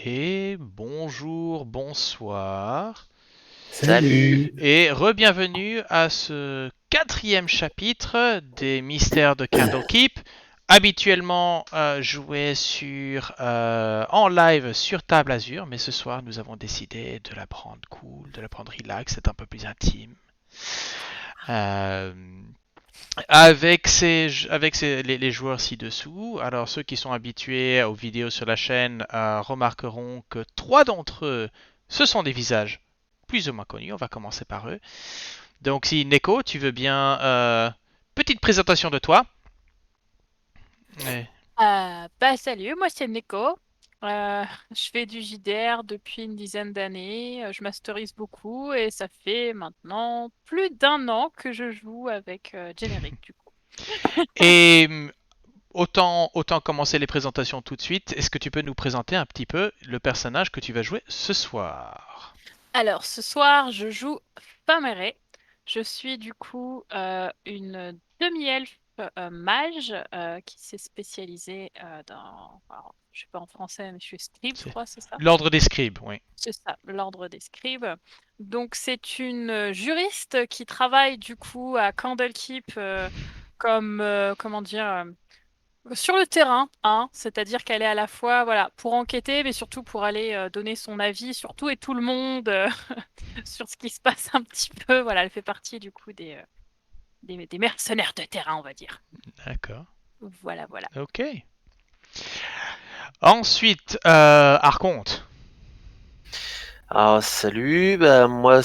Et bonjour, bonsoir, Salut. et re-bienvenue à ce quatrième chapitre des Mystères de Candlekeep, habituellement joué en live sur Table Azure, mais ce soir nous avons décidé de la prendre cool, de la prendre relax, c'est un peu plus intime. Euh, les joueurs ci-dessous, alors ceux qui sont habitués aux vidéos sur la chaîne remarqueront que trois d'entre eux, ce sont des visages plus ou moins connus. On va commencer par eux. Donc si Neko, tu veux bien, petite présentation de toi. Ouais. Salut, moi c'est Neko. Je fais du JDR depuis une dizaine d'années. Je masterise beaucoup et ça fait maintenant plus d'un an que je joue avec Generic du coup. Et autant commencer les présentations tout de suite. Est-ce que tu peux nous présenter un petit peu le personnage que tu vas jouer ce soir? Alors ce soir je joue Famere. Je suis du coup une demi-elfe mage qui s'est spécialisée dans... Alors, je suis pas en français mais je suis scribe je C'est crois, c'est ça? l'ordre des scribes, oui. C'est ça, l'ordre des scribes. Donc, c'est une juriste qui travaille du coup à Candlekeep comme, comment dire, sur le terrain, hein, c'est-à-dire qu'elle est à la fois, voilà, pour enquêter, mais surtout pour aller donner son avis sur tout et tout le monde, sur ce qui se passe un petit peu. Voilà, elle fait partie du coup des mercenaires de terrain, on va dire. D'accord. Voilà, voilà. Ok. Ensuite, Arconte. Salut, moi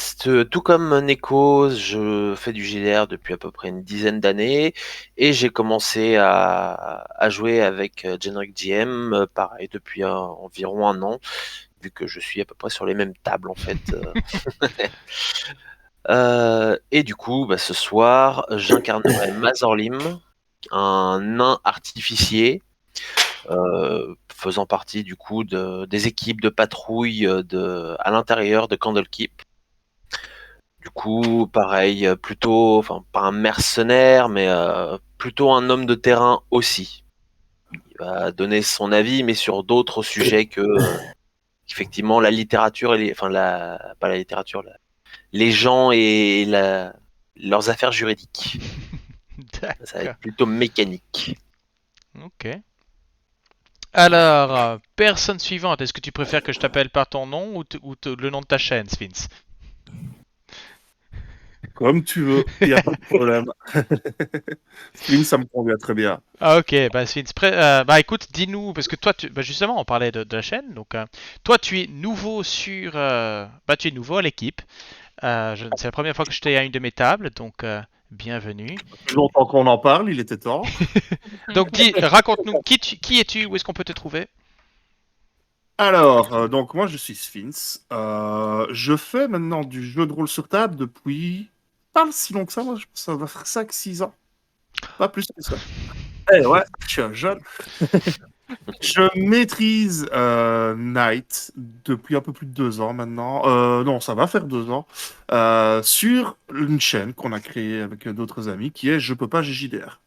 tout comme Neko, je fais du GDR depuis à peu près une dizaine d'années et j'ai commencé à jouer avec Generic GM, pareil, depuis environ un an, vu que je suis à peu près sur les mêmes tables en fait. Et du coup, ce soir, j'incarnerai Mazorlim, un nain artificier faisant partie du coup des équipes de patrouille à l'intérieur de Candlekeep. Du coup, pareil, plutôt, enfin pas un mercenaire, mais plutôt un homme de terrain aussi. Il va donner son avis, mais sur d'autres sujets que effectivement la littérature enfin pas la littérature, les gens et leurs affaires juridiques. Ça va être D'accord. plutôt mécanique. Ok. Alors, personne suivante. Est-ce que tu préfères que je t'appelle par ton nom ou le nom de ta chaîne, Sphinx? Comme tu veux, il n'y a pas de problème. Spin, ça me convient très bien. Ah, ok, bah Sphinx, bah écoute, dis-nous, parce que toi, justement, on parlait de la chaîne, donc toi, tu es nouveau tu es nouveau à l'équipe. C'est la première fois que je t'ai à une de mes tables, donc bienvenue. Plus longtemps qu'on en parle, il était temps. Donc raconte-nous, qui es-tu, où est-ce qu'on peut te trouver? Alors, donc moi je suis Sphinx. Je fais maintenant du jeu de rôle sur table depuis pas si long que ça, moi je pense que ça va faire 5-6 ans. Pas plus que ça. Eh ouais, je suis un jeune. Je maîtrise Night depuis un peu plus de 2 ans maintenant. Non, ça va faire 2 ans. Sur une chaîne qu'on a créée avec d'autres amis qui est Je peux pas JDR.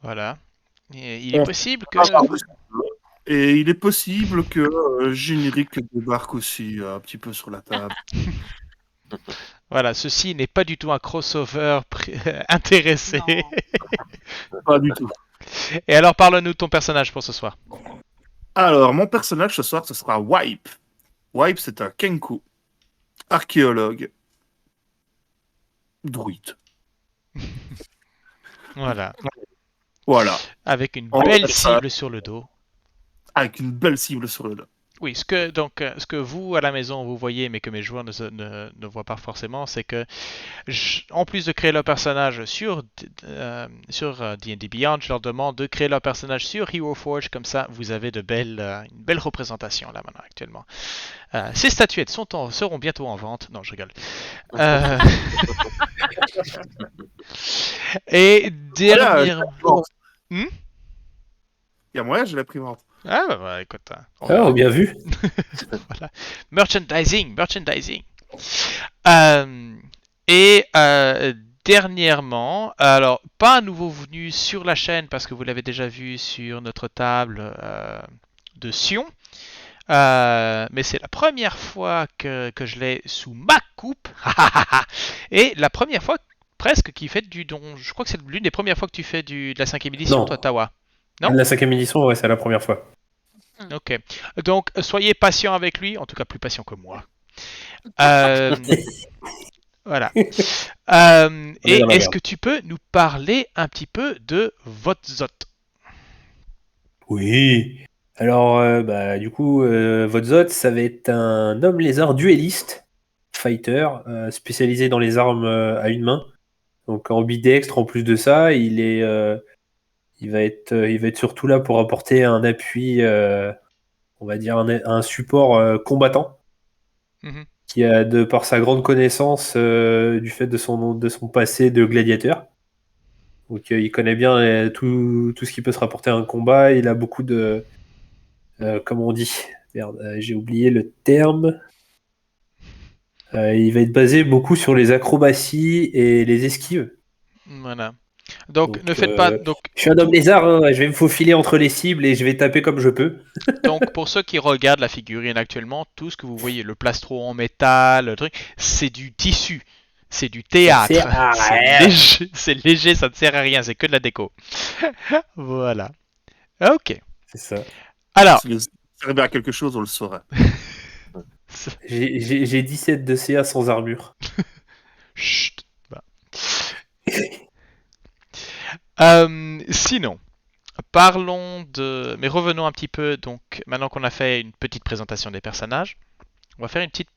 Voilà. Et il est On possible que... va voir de ce qu'on veut. Et il est possible que Générique débarque aussi un petit peu sur la table. Voilà, ceci n'est pas du tout un crossover intéressé. Non. Pas du tout. Et alors, parle-nous de ton personnage pour ce soir. Alors, mon personnage ce soir, ce sera Wipe. Wipe, c'est un Kenku, archéologue, druide. Voilà. Voilà. Avec une En belle fait, cible sur le dos. avec une belle cible sur le dos. Oui, ce que vous à la maison vous voyez, mais que mes joueurs ne voient pas forcément, c'est que en plus de créer leur personnage sur D&D Beyond, je leur demande de créer leur personnage sur Hero Forge, comme ça vous avez une belle représentation là maintenant actuellement. Ces statuettes seront bientôt en vente. Non, je rigole. Euh, et Voilà, dernière. Hmm. il y a moyen, je l'imprimante. Ah bah, écoute, hein, on Oh, verra. bien vu. Voilà. Merchandising. Euh, et dernièrement, alors pas un nouveau venu sur la chaîne parce que vous l'avez déjà vu sur notre table de Sion. Mais c'est la première fois que je l'ai sous ma coupe. Et la première fois presque qu'il fait du don. Je crois que c'est l'une des premières fois que tu fais de la 5e édition, Non. toi, Tawa. Non ? La 5e édition, ouais, c'est la première fois. Ok. Donc, soyez patient avec lui, en tout cas plus patient que moi. Euh, voilà. On est Et dans la est-ce merde. que tu peux nous parler un petit peu de Votzot ? Oui. Alors, du coup, Votzot, ça va être un homme lézard duelliste, fighter, spécialisé dans les armes à une main. Donc ambidextre, en plus de ça, il va être surtout là pour apporter un appui, on va dire un support combattant, Mhm. qui a, de par sa grande connaissance du fait de son passé de gladiateur. Donc il connaît bien tout ce qui peut se rapporter à un combat. Il a beaucoup de... comment on dit? Merde, j'ai oublié le terme. Il va être basé beaucoup sur les acrobaties et les esquives. Voilà. Donc, Donc, ne faites pas. Donc, je suis un homme lézard, hein, je vais me faufiler entre les cibles et je vais taper comme je peux. donc, pour ceux qui regardent la figurine actuellement, tout ce que vous voyez, le plastron en métal, le truc, c'est du tissu. C'est du théâtre. sert à C'est rien. léger, c'est léger, ça ne sert à rien, c'est que de la déco. Voilà. Ok. C'est ça. Alors, Si ça servait à quelque chose, on le saurait. J'ai 17 de CA sans armure. chut. Bah. Sinon, parlons de. Mais revenons un petit peu. Donc, maintenant qu'on a fait une petite présentation des personnages, on va faire une petite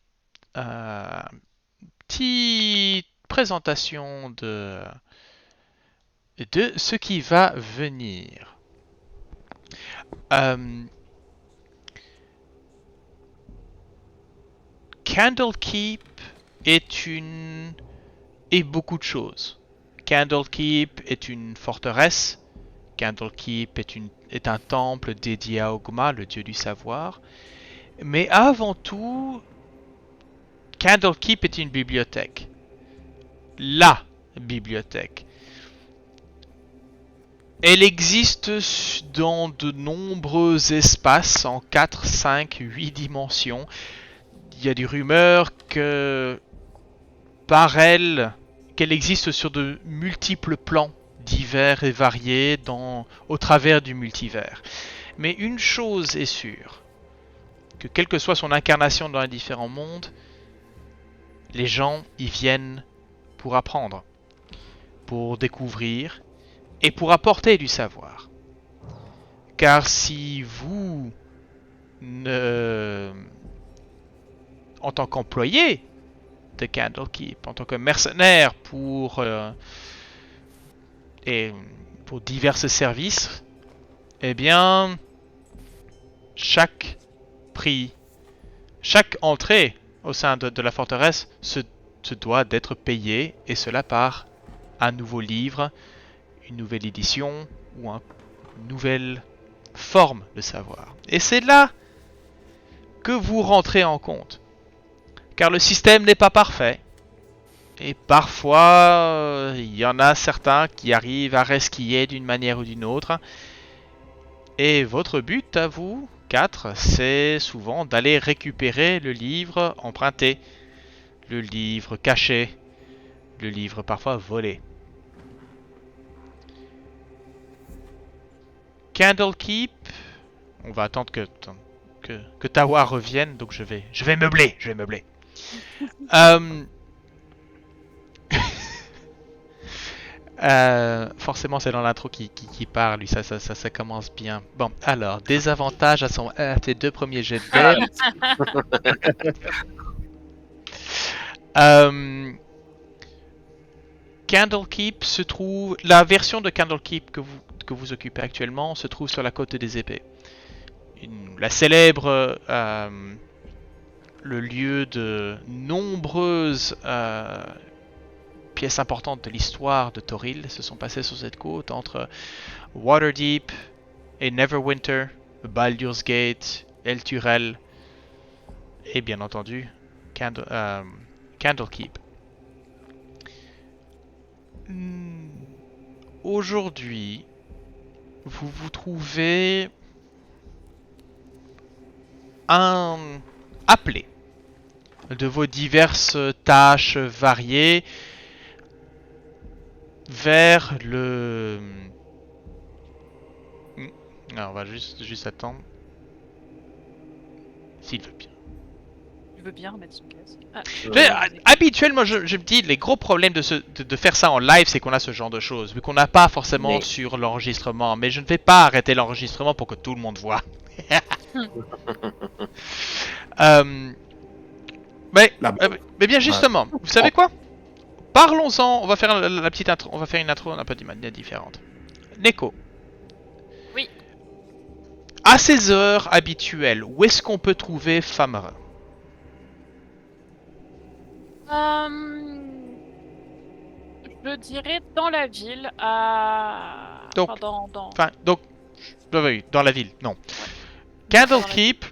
présentation de ce qui va venir. Candlekeep est beaucoup de choses. Candlekeep est une forteresse. Candlekeep est un temple dédié à Ogma, le dieu du savoir. Mais avant tout, Candlekeep est une bibliothèque. La bibliothèque. Elle existe dans de nombreux espaces en 4, 5, 8 dimensions. Il y a des rumeurs qu'elle existe sur de multiples plans divers et variés au travers du multivers. Mais une chose est sûre, que quelle que soit son incarnation dans les différents mondes, les gens y viennent pour apprendre, pour découvrir et pour apporter du savoir. Car si vous, en tant qu'employé de Candlekeep, en tant que mercenaire pour divers services, eh bien, chaque entrée au sein de la forteresse se doit d'être payée, et cela par un nouveau livre, une nouvelle édition ou une nouvelle forme de savoir. Et c'est là que vous rentrez en compte. Car le système n'est pas parfait. Et parfois, il y en a certains qui arrivent à resquiller d'une manière ou d'une autre. Et votre but à vous, 4, c'est souvent d'aller récupérer le livre emprunté, le livre caché, le livre parfois volé. Candlekeep, on va attendre que Tawa revienne, donc je vais meubler. Forcément, c'est dans l'intro qui parle, lui, ça commence bien. Bon, alors, des avantages à tes 2 premiers jets de dés. Candlekeep se trouve... La version de Candlekeep que vous occupez actuellement se trouve sur la côte des épées. La célèbre... le lieu de nombreuses pièces importantes de l'histoire de Toril se sont passées sur cette côte, entre Waterdeep et Neverwinter, Baldur's Gate, Elturel et bien entendu Candlekeep. Aujourd'hui, vous vous trouvez appelé de vos diverses tâches variées vers le... Alors, on va juste attendre. S'il veut bien. Je veux bien remettre son casque. Habituellement, je me dis, les gros problèmes de faire ça en live, c'est qu'on a ce genre de choses, vu qu'on n'a pas forcément Mais- sur l'enregistrement. Mais je ne vais pas arrêter l'enregistrement pour que tout le monde voit. Mais bien justement, vous savez quoi? Parlons-en. On va faire la petite intro. On va faire une intro un peu de manière différente. Neko. Oui. À ces heures habituelles, où est-ce qu'on peut trouver Famara? Je dirais dans la ville, à... Donc, enfin, dans... Enfin, donc, oui, dans la ville, non. dans la Candlekeep.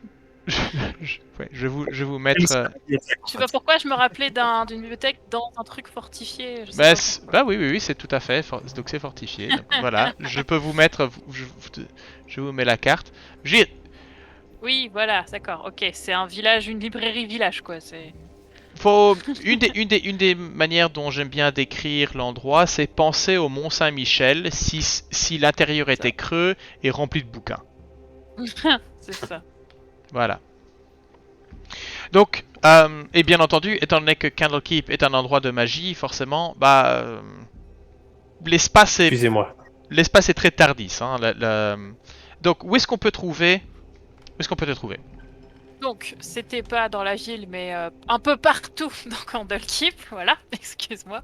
Je vais vous mettre. Je sais pas pourquoi je me rappelais d'une bibliothèque dans un truc fortifié. Je sais Bah, pas bah oui, c'est tout à fait. Donc c'est fortifié. Donc, voilà, je peux vous mettre. Je vous mets la carte. Oui, voilà, d'accord. Ok, c'est un village, une librairie village, quoi. C'est. Faut une des manières dont j'aime bien décrire l'endroit, c'est penser au Mont Saint-Michel si l'intérieur était creux et rempli de bouquins. C'est ça. Voilà. Donc, et bien entendu, étant donné que Candlekeep est un endroit de magie, forcément, l'espace est Excusez-moi. très tardif. Hein, Donc, où est-ce qu'on peut te trouver? Donc, c'était pas dans la ville, mais un peu partout dans Candlekeep, voilà, excuse-moi.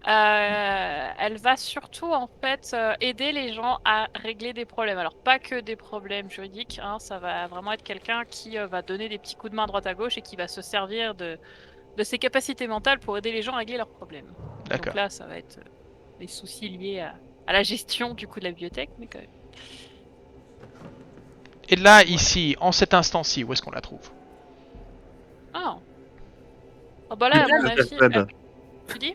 Elle va surtout, en fait, aider les gens à régler des problèmes. Alors, pas que des problèmes juridiques, hein, ça va vraiment être quelqu'un qui va donner des petits coups de main à droite à gauche et qui va se servir de ses capacités mentales pour aider les gens à régler leurs problèmes. D'accord. Donc là, ça va être des soucis liés à la gestion, du coup, de la bibliothèque, mais quand même. Et là, ici, en cet instant-ci, où est-ce qu'on la trouve? Ah. Oh bah là, à mon avis... Tu dis?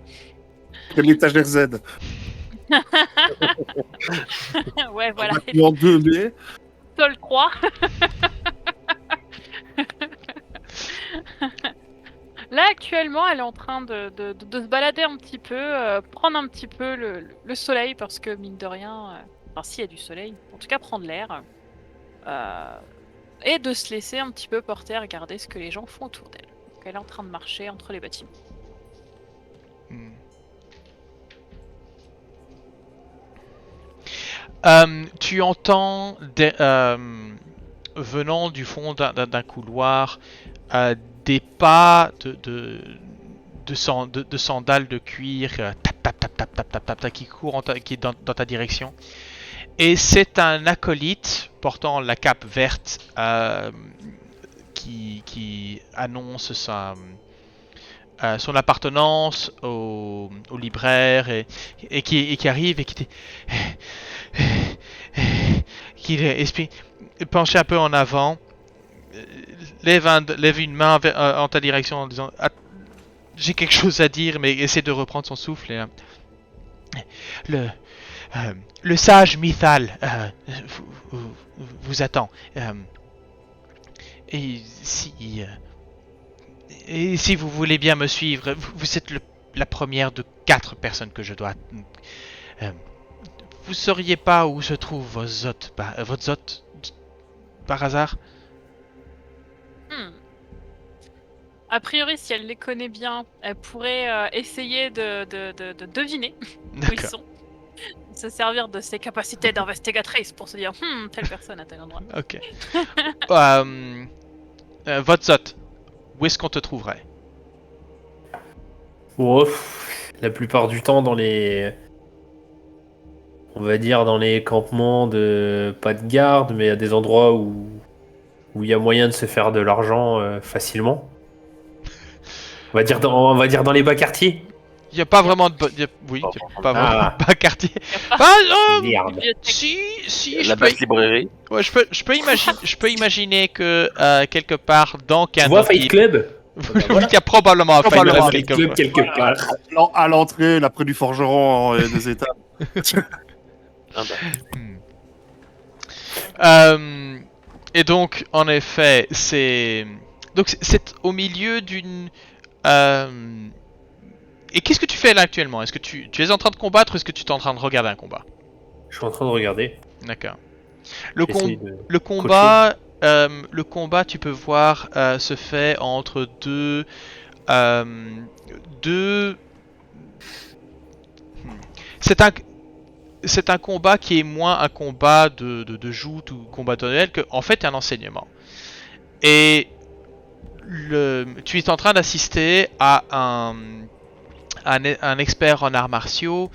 L'étagère Z. Ouais, voilà. En 2B. Sol 3. Là, actuellement, elle est en train de se balader un petit peu, prendre un petit peu le soleil, parce que, mine de rien, enfin, s'il y a du soleil, en tout cas, prendre l'air, et de se laisser un petit peu porter à regarder ce que les gens font autour d'elle. Donc, elle est en train de marcher entre les bâtiments. Tu entends venant du fond d'un couloir des pas de sandales de cuir qui courent qui est dans ta direction. Et c'est un acolyte portant la cape verte qui annonce son appartenance au libraire et qui arrive et qui penche un peu en avant, lève une main en ta direction en disant j'ai quelque chose à dire, mais essaie de reprendre son souffle. Et, le sage Mithal vous attend. Et si vous voulez bien me suivre, vous êtes la première de 4 personnes que je dois... vous sauriez pas où se trouve votre zot par hasard? A priori, si elle les connaît bien, elle pourrait essayer de deviner où ils sont. Se servir de ses capacités d'investigatrice pour se dire telle personne à tel endroit. Ok. Votre zot, où est-ce qu'on te trouverait? Oh, la plupart du temps dans les... On va dire dans les campements de... Pas de garde, mais à des endroits où il y a moyen de se faire de l'argent facilement. On va dire dans les bas quartiers. Il n'y a pas vraiment de... Oui, il n'y a pas vraiment de bas quartier. Merde. Si, La basse librairie. Ouais, je peux imaginer que quelque part dans Tu vois Candlekeep... Fight Club? Oui, il y a probablement un Fight Club quelque part. À l'entrée, là, près du forgeron des étables. Et donc, en effet, c'est au milieu d'une... Et qu'est-ce que tu fais là actuellement? Est-ce que tu es en train de combattre ou est-ce que tu es en train de regarder un combat? Je suis en train de regarder. D'accord. Le, com- J'essaye de le combat, le combat, tu peux voir, se fait entre deux. C'est un combat qui est moins un combat de joute ou combat tonel que, en fait, un enseignement. Et tu es en train d'assister à un expert en arts martiaux,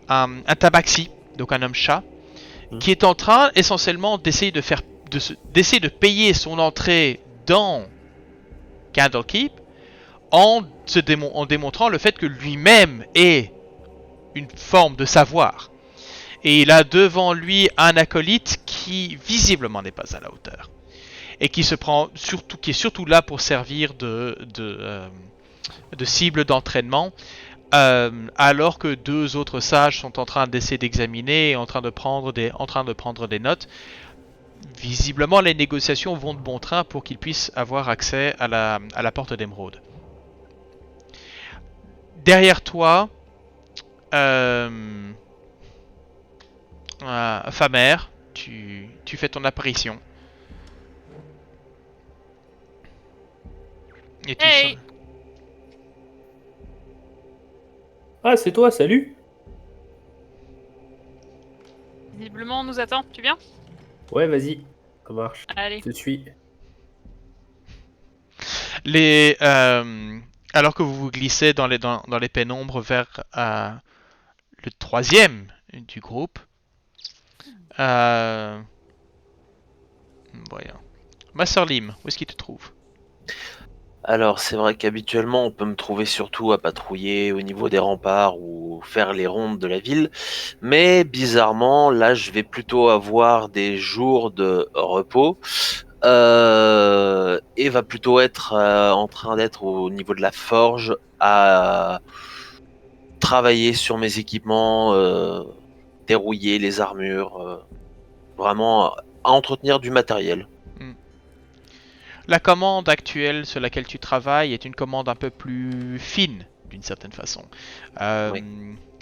un tabaxi, donc un homme chat, qui est en train essentiellement d'essayer d'essayer de payer son entrée dans Candlekeep en démontrant le fait que lui-même est une forme de savoir. Et il a devant lui un acolyte qui visiblement n'est pas à la hauteur. Et qui est surtout là pour servir de cible d'entraînement. Alors que deux autres sages sont en train d'essayer d'examiner et en train de prendre des notes. Visiblement, les négociations vont de bon train pour qu'ils puissent avoir accès à la porte d'émeraude. Derrière toi, Famer, tu fais ton apparition. Et tu Hey. Ah, c'est toi, salut. Visiblement, on nous attend. Tu viens? Ouais, vas-y, ça marche. Allez. Je te suis. Alors que vous vous glissez dans les pénombres vers le troisième du groupe. Voyons. Ma sœur Lim, où est-ce qu'il te trouve? Alors, c'est vrai qu'habituellement, on peut me trouver surtout à patrouiller au niveau des remparts ou faire les rondes de la ville. Mais bizarrement, là, je vais plutôt avoir des jours de repos. Et va plutôt être en train d'être au niveau de la forge à travailler sur mes équipements, dérouiller les armures, vraiment à entretenir du matériel. La commande actuelle sur laquelle tu travailles est une commande un peu plus fine, d'une certaine façon. Oui.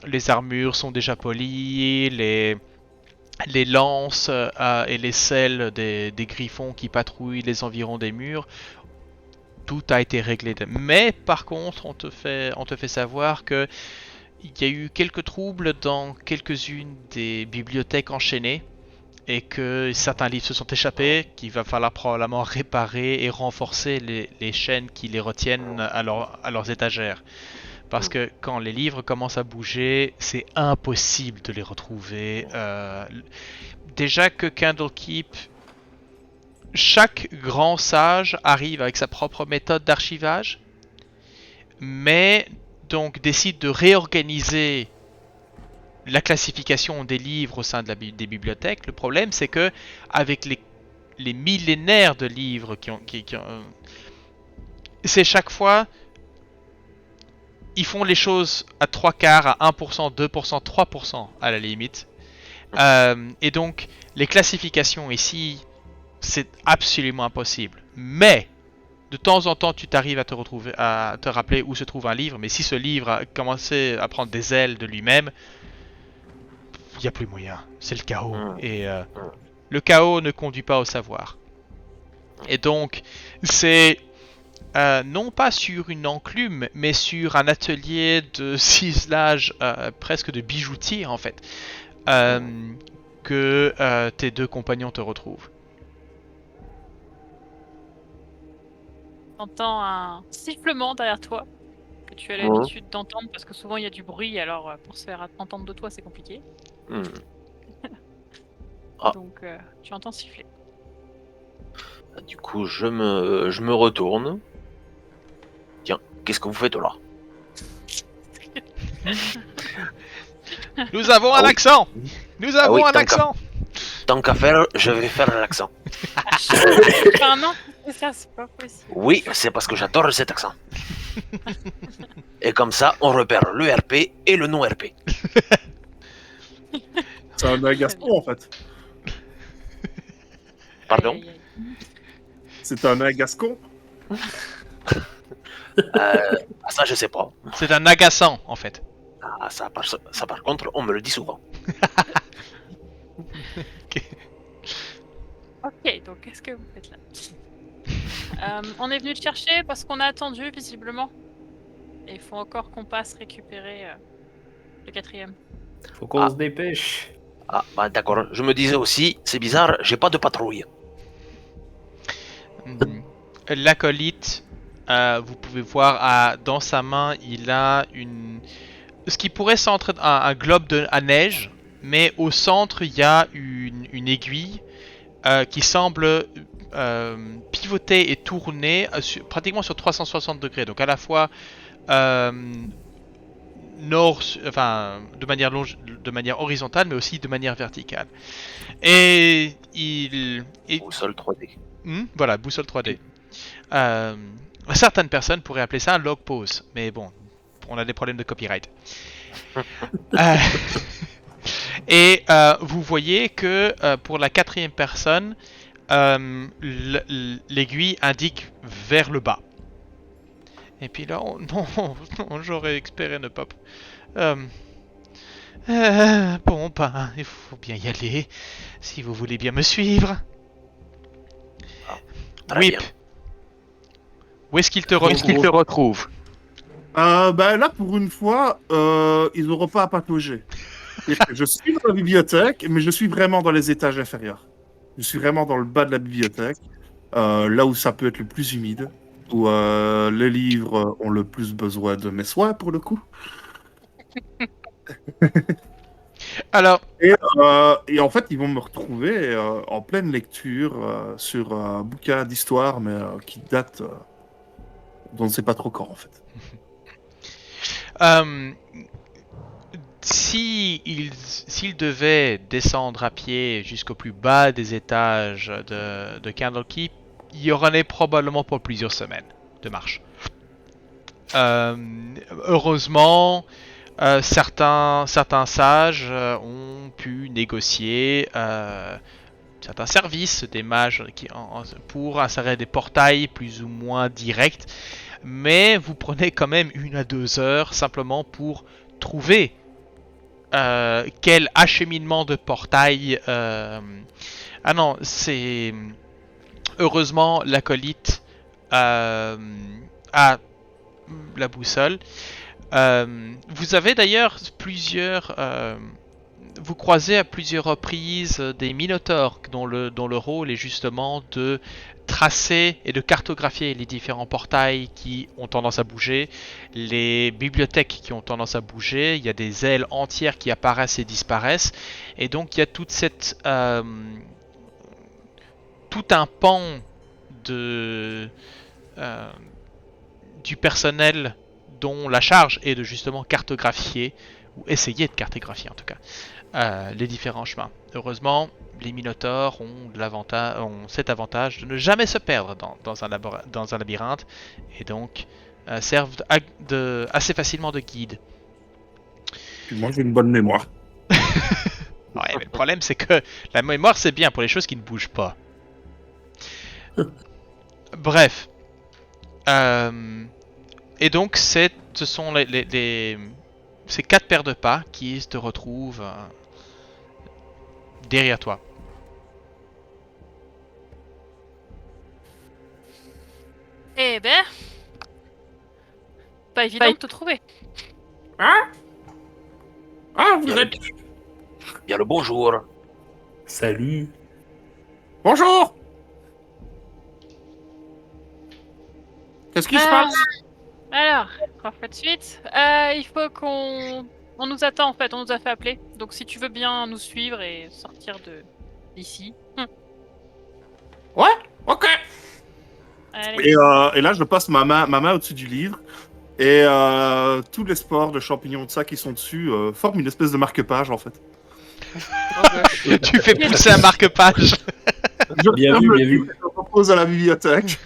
Les armures sont déjà polies, les lances et les selles des griffons qui patrouillent les environs des murs, tout a été réglé. Mais par contre, on te fait savoir que il y a eu quelques troubles dans quelques-unes des bibliothèques enchaînées et que certains livres se sont échappés, qu'il va falloir probablement réparer et renforcer les chaînes qui les retiennent à leurs étagères. Parce que quand les livres commencent à bouger, c'est impossible de les retrouver. Déjà que Candlekeep, chaque grand sage arrive avec sa propre méthode d'archivage, mais donc décide de réorganiser la classification des livres au sein des bibliothèques. Le problème, c'est que avec les millénaires de livres c'est chaque fois, ils font les choses à 3/4, à 1%, 2%, 3% à la limite. Et donc, les classifications ici, c'est absolument impossible. Mais, de temps en temps, tu t'arrives à te rappeler où se trouve un livre. Mais si ce livre a commencé à prendre des ailes de lui-même, il n'y a plus moyen. C'est le chaos. Et le chaos ne conduit pas au savoir. Et donc, c'est non pas sur une enclume, mais sur un atelier de ciselage presque de bijoutier, en fait, que tes deux compagnons te retrouvent. T'entends un sifflement derrière toi que tu as l'habitude d'entendre parce que souvent il y a du bruit, alors pour se faire entendre de toi c'est compliqué. Donc tu entends siffler. Du coup, je me retourne. Tiens, qu'est-ce que vous faites là? Nous avons un accent. Nous avons un accent. Tant qu'à faire, je vais faire l'accent. Ah non, ça c'est pas possible. Oui, c'est parce que j'adore cet accent. Et comme ça, on repère le RP et le non-RP. C'est un agaçant en fait. Pardon. Aïe, aïe, aïe. C'est un nain gascon. Ça, je sais pas. C'est un agaçant, en fait. Ah, ça, par contre, on me le dit souvent. Ok, donc qu'est-ce que vous faites là? On est venu te chercher parce qu'on a attendu, visiblement. Et il faut encore qu'on passe récupérer le 4e. Faut qu'on se dépêche. Ah, bah d'accord. Je me disais aussi, c'est bizarre, j'ai pas de patrouille. L'acolyte, vous pouvez voir, dans sa main, il a ce qui pourrait s'entrer un globe à neige, mais au centre, il y a une aiguille qui semble pivoter et tourner pratiquement sur 360 degrés. Donc à la fois de manière horizontale, mais aussi de manière verticale. Et Au sol 3D. voilà, boussole 3D. Certaines personnes pourraient appeler ça un log pose, mais bon, on a des problèmes de copyright. Et vous voyez que pour la 4e personne, l'aiguille indique vers le bas. Et puis là, non, j'aurais espéré ne pas... bon, ben, il faut bien y aller, si vous voulez bien me suivre. Très Whip, bien. où est-ce qu'il te retrouve? Bah, là, pour une fois, ils n'auront pas à patauger. C'est-à-dire que je suis dans la bibliothèque, mais je suis vraiment dans les étages inférieurs. Je suis vraiment dans le bas de la bibliothèque, là où ça peut être le plus humide, où les livres ont le plus besoin de mes soins, pour le coup. Alors, Et en fait, ils vont me retrouver en pleine lecture sur un bouquin d'histoire, mais qui date dont on ne sait pas trop quand, en fait. s'il devait descendre à pied jusqu'au plus bas des étages de Candlekeep, il y en aurait probablement pour plusieurs semaines de marche. Heureusement, certains sages ont pu négocier certains services des mages pour insérer des portails plus ou moins directs, mais vous prenez quand même 1 à 2 heures simplement pour trouver quel acheminement de portail. Ah non, c'est heureusement l'acolyte a la boussole. Vous avez d'ailleurs vous croisez à plusieurs reprises des minotaures dont le rôle est justement de tracer et de cartographier les différents portails qui ont tendance à bouger, les bibliothèques qui ont tendance à bouger, il y a des ailes entières qui apparaissent et disparaissent, et donc il y a tout un pan du personnel dont la charge est de justement cartographier, ou essayer de cartographier en tout cas, les différents chemins. Heureusement, les minotaures ont cet avantage de ne jamais se perdre dans un labyrinthe, et donc servent assez facilement de guide. Puis moi, j'ai une bonne mémoire. Ouais, mais le problème c'est que la mémoire c'est bien pour les choses qui ne bougent pas. Bref. Et donc ce sont ces 4 paires de pas qui te retrouvent derrière toi. Eh ben, pas évident de te trouver. Hein? Ah, vous Bien, êtes... bien le bonjour. Salut. Bonjour! Qu'est-ce qui se passe? Alors, 3 fois de suite. Il faut on nous attend en fait, on nous a fait appeler. Donc si tu veux bien nous suivre et sortir d'ici. Ouais, ok. Allez. Et là, je passe ma main au-dessus du livre. Et tous les spores de champignons de ça qui sont dessus forment une espèce de marque-page, en fait. Tu fais pousser un marque-page. Bien vu, bien vu. Je repose à la bibliothèque.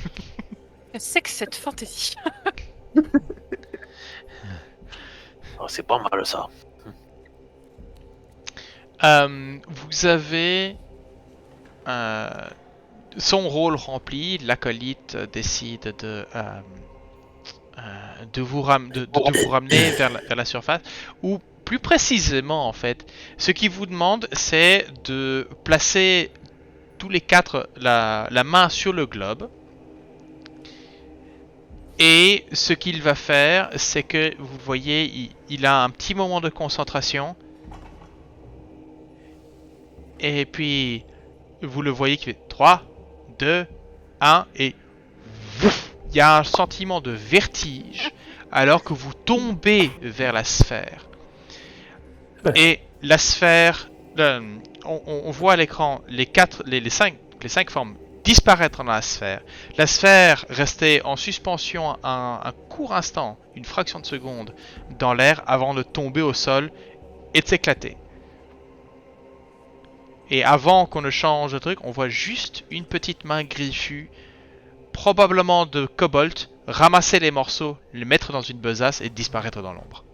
C'est que cette fantaisie. Oh, c'est pas mal ça. Vous avez son rôle rempli, l'acolyte décide de vous ramener vers la surface, ou plus précisément en fait, ce qu'il vous demande c'est de placer tous les 4 la main sur le globe, et ce qu'il va faire c'est que vous voyez il a un petit moment de concentration, et puis vous le voyez qui fait 3, 2, 1 et vouf, il y a un sentiment de vertige alors que vous tombez vers la sphère. Et la sphère, on voit à l'écran les 5 formes disparaître dans la sphère. La sphère restait en suspension un court instant, une fraction de seconde, dans l'air avant de tomber au sol et de s'éclater. Et avant qu'on ne change de truc, on voit juste une petite main griffue, probablement de Cobalt, ramasser les morceaux, les mettre dans une besace et disparaître dans l'ombre.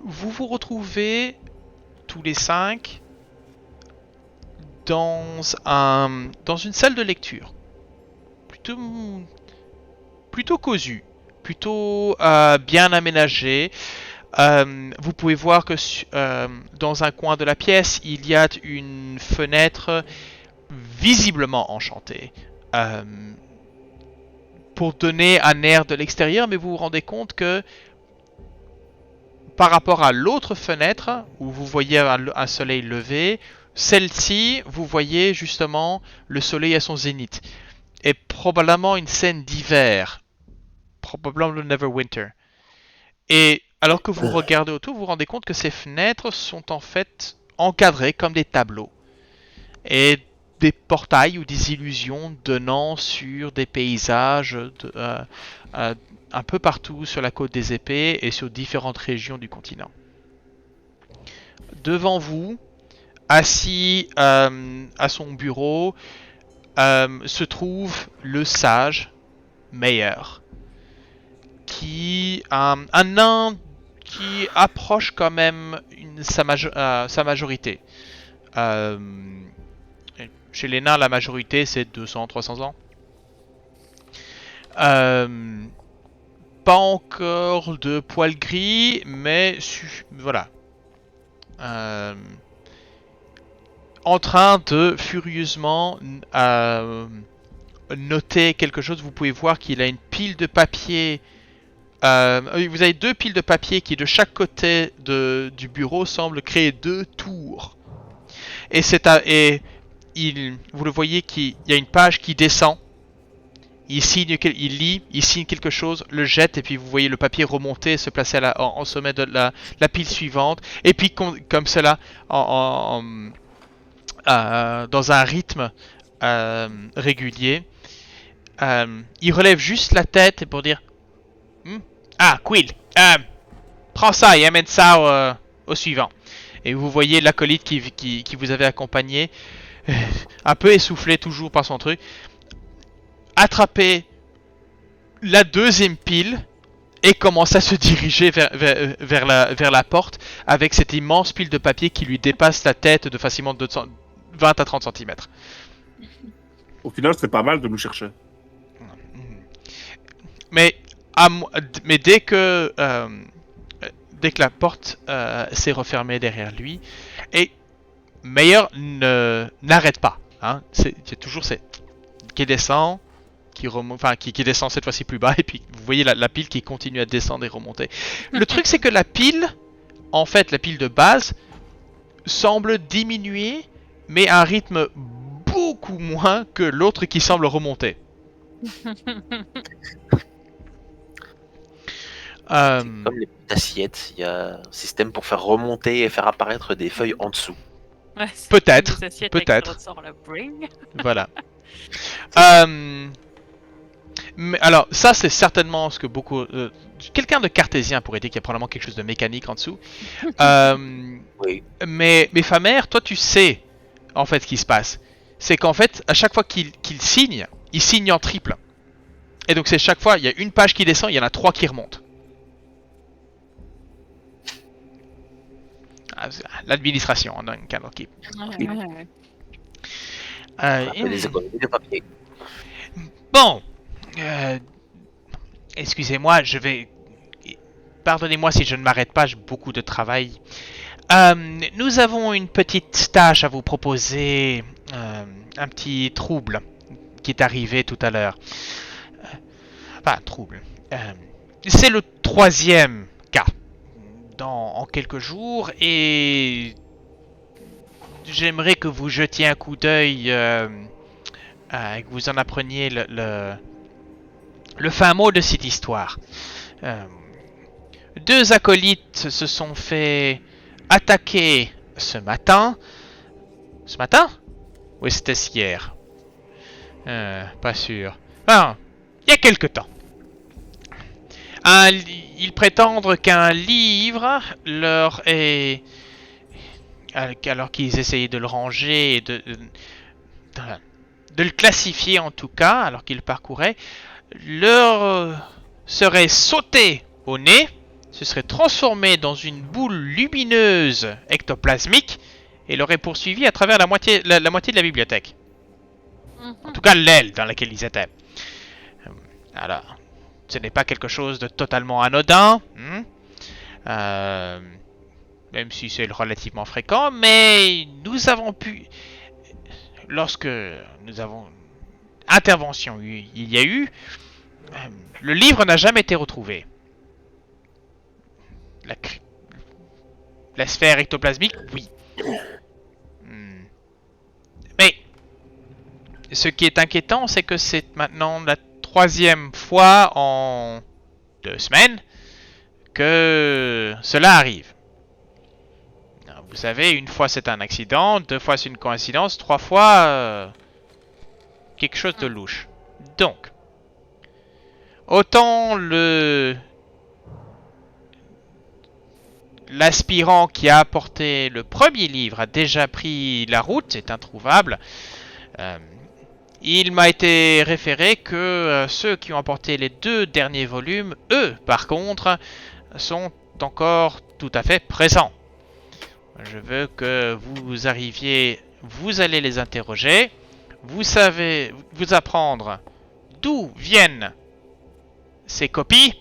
Vous vous retrouvez tous les 5 dans une salle de lecture. Plutôt cosue, plutôt bien aménagée. Vous pouvez voir que dans un coin de la pièce, il y a une fenêtre visiblement enchantée. Pour donner un air de l'extérieur, mais vous vous rendez compte que par rapport à l'autre fenêtre, où vous voyez un soleil levé, celle-ci, vous voyez justement le soleil à son zénith. Et probablement une scène d'hiver. Probablement le Neverwinter. Et alors que vous regardez autour, vous vous rendez compte que ces fenêtres sont en fait encadrées comme des tableaux. Et des portails ou des illusions donnant sur des paysages un peu partout sur la côte des épées et sur différentes régions du continent. Devant vous, assis à son bureau, se trouve le sage Meilleur, un nain qui approche quand même sa majorité. Chez les nains, la majorité c'est 200-300 ans. Pas encore de poils gris, mais voilà. En train de furieusement noter quelque chose. Vous pouvez voir qu'il a une pile de papier. Vous avez 2 piles de papier qui de chaque côté du bureau semblent créer 2 tours. Et vous le voyez qu'il y a une page qui descend. Il lit, il signe quelque chose, le jette, et puis vous voyez le papier remonter et se placer en sommet de la pile suivante. Et puis comme cela, dans un rythme régulier, il relève juste la tête pour dire Ah, Quill, prends ça et amène ça au suivant. Et vous voyez l'acolyte qui vous avait accompagné, un peu essoufflé toujours par son truc, attraper la 2e pile et commence à se diriger vers la porte avec cette immense pile de papier qui lui dépasse la tête de facilement 20 à 30 cm. Au final, c'est pas mal de nous chercher. Mais dès que la porte s'est refermée derrière lui, et Meilleur n'arrête pas. Hein, c'est toujours qui descend, qui descend cette fois-ci plus bas, et puis vous voyez la pile qui continue à descendre et remonter. Le truc c'est que la pile de base, semble diminuer, mais à un rythme beaucoup moins que l'autre qui semble remonter. Comme les assiettes, il y a un système pour faire remonter et faire apparaître des feuilles en dessous. Ouais, Peut-être. Voilà. Mais alors, ça c'est certainement ce que beaucoup... quelqu'un de cartésien pourrait dire qu'il y a probablement quelque chose de mécanique en dessous. Oui. Mais Famer, toi tu sais en fait ce qui se passe. C'est qu'en fait, à chaque fois qu'il signe, il signe en triple. Et donc c'est chaque fois, il y a une page qui descend, il y en a 3 qui remontent. l'administration d'un Candlekeep. Ouais. Les économies de papier. Bon, excusez-moi, pardonnez-moi si je ne m'arrête pas, j'ai beaucoup de travail. Nous avons une petite tâche à vous proposer, un petit trouble qui est arrivé tout à l'heure. Enfin, trouble. C'est le 3e cas en quelques jours et j'aimerais que vous jetiez un coup d'œil, que vous en appreniez le fin mot de cette histoire. 2 acolytes se sont fait attaquer ce matin. Ce matin? Oui, c'était hier. Pas sûr. Ah, il y a quelque temps. Ils prétendent qu'un livre leur est... Alors qu'ils essayaient de le ranger et de le classifier en tout cas, alors qu'ils le parcouraient, leur serait sauté au nez, se serait transformé dans une boule lumineuse ectoplasmique et l'aurait poursuivi à travers la moitié de la bibliothèque. En tout cas, l'aile dans laquelle ils étaient. Alors, ce n'est pas quelque chose de totalement anodin, même si c'est relativement fréquent, mais nous avons pu... Lorsque nous avons... Intervention il y a eu, le livre n'a jamais été retrouvé. La sphère ectoplasmique, oui. Mais ce qui est inquiétant, c'est que c'est maintenant la 3e fois en 2 semaines que cela arrive. Vous savez, une fois c'est un accident, 2 fois c'est une coïncidence, 3 fois quelque chose de louche. Donc, autant l'aspirant qui a apporté le premier livre a déjà pris la route, c'est introuvable. Il m'a été référé que ceux qui ont apporté les 2 derniers volumes, eux, par contre, sont encore tout à fait présents. Je veux que vous arriviez, vous allez les interroger, vous apprendre d'où viennent ces copies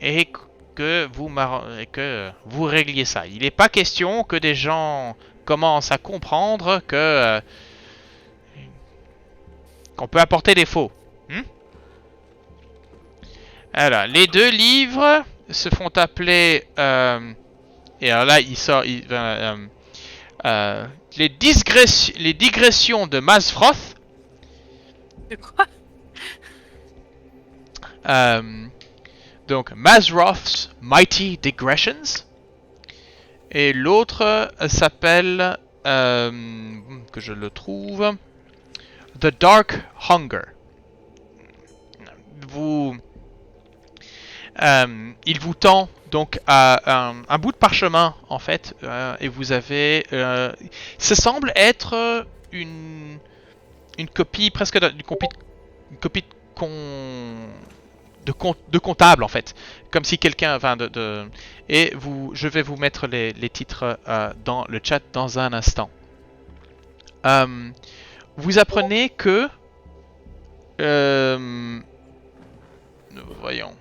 et que vous régliez ça. Il n'est pas question que des gens commencent à comprendre qu'on peut apporter des faux. Alors, les 2 livres se font appeler... et alors là, les digressions de Mazfroth. De quoi? Donc, Mazroth's Mighty Digressions. Et l'autre s'appelle, que je le trouve, The Dark Hunger. Il vous tend donc un bout de parchemin en fait, et vous avez, ça semble être une copie presque une copie de comptable en fait, comme si quelqu'un, et je vais vous mettre les titres dans le chat dans un instant. Vous apprenez que, voyons.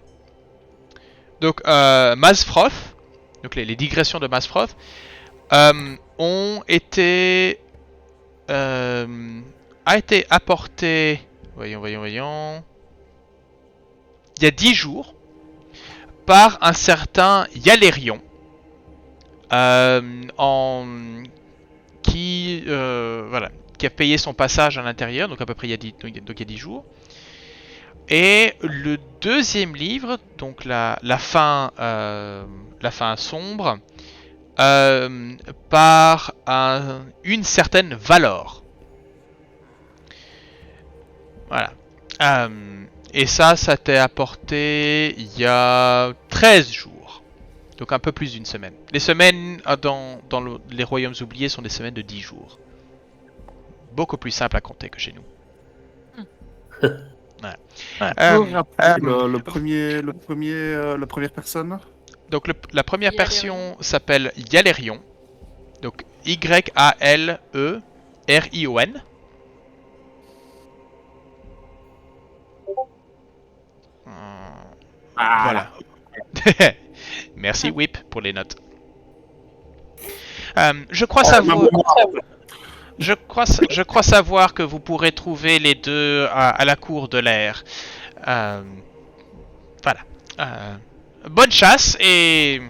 Donc, Mazfroth, donc les digressions de Mazfroth, ont été, a été apportées, voyons, il y a 10 jours, par un certain Yalérion, qui a payé son passage à l'intérieur, donc à peu près il y a 10 jours. Et le 2e livre, donc la fin sombre, par une certaine Valor. Voilà. Et ça t'est apporté il y a 13 jours. Donc un peu plus d'une semaine. Les semaines dans les royaumes oubliés sont des semaines de 10 jours. Beaucoup plus simple à compter que chez nous. La première personne. Donc la première Yalerion. version s'appelle Yalerion. Donc Yalerion. Voilà. Merci Whip pour les notes. Je crois savoir. Je crois savoir que vous pourrez trouver les deux à la cour de l'air. Voilà. Bonne chasse et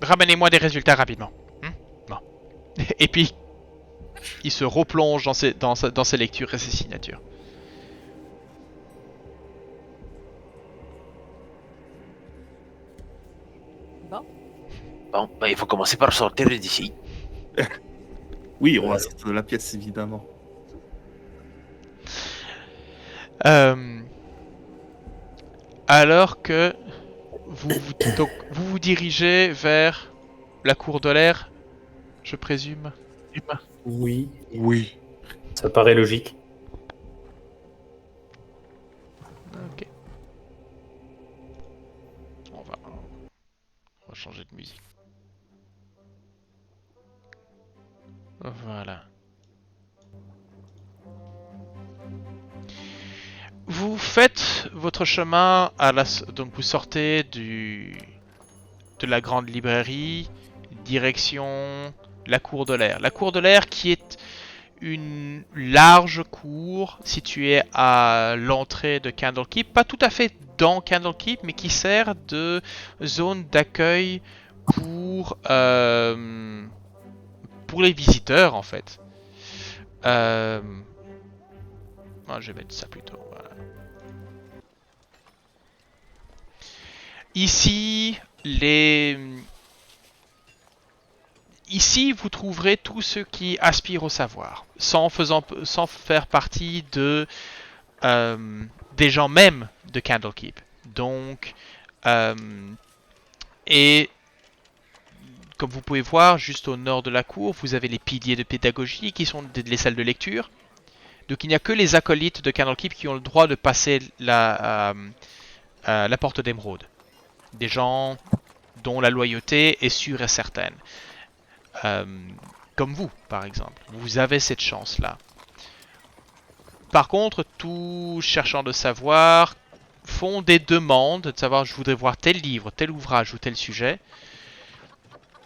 ramenez-moi des résultats rapidement. Bon. Et puis, il se replonge dans ses lectures et ses signatures. Bon, bah, il faut commencer par sortir d'ici. Oui, on va sortir de la pièce, évidemment. Alors que donc, vous vous dirigez vers la cour de l'air, je présume. Oui, Oui. ça paraît logique. Ok. On va changer de musique. Voilà. Vous faites votre chemin donc vous sortez de la grande librairie, direction la cour de l'air. La cour de l'air qui est une large cour située à l'entrée de Candlekeep, pas tout à fait dans Candlekeep, mais qui sert de zone d'accueil pour les visiteurs en fait. Je vais mettre ça plutôt. Voilà. Ici, Ici, vous trouverez tous ceux qui aspirent au savoir, sans faire partie des gens même de Candlekeep. Donc, et comme vous pouvez voir, juste au nord de la cour, vous avez les piliers de pédagogie qui sont les salles de lecture. Donc, il n'y a que les acolytes de Candlekeep qui ont le droit de passer la porte d'émeraude. Des gens dont la loyauté est sûre et certaine. Comme vous, par exemple. Vous avez cette chance-là. Par contre, tous cherchant de savoir font des demandes de savoir je voudrais voir tel livre, tel ouvrage ou tel sujet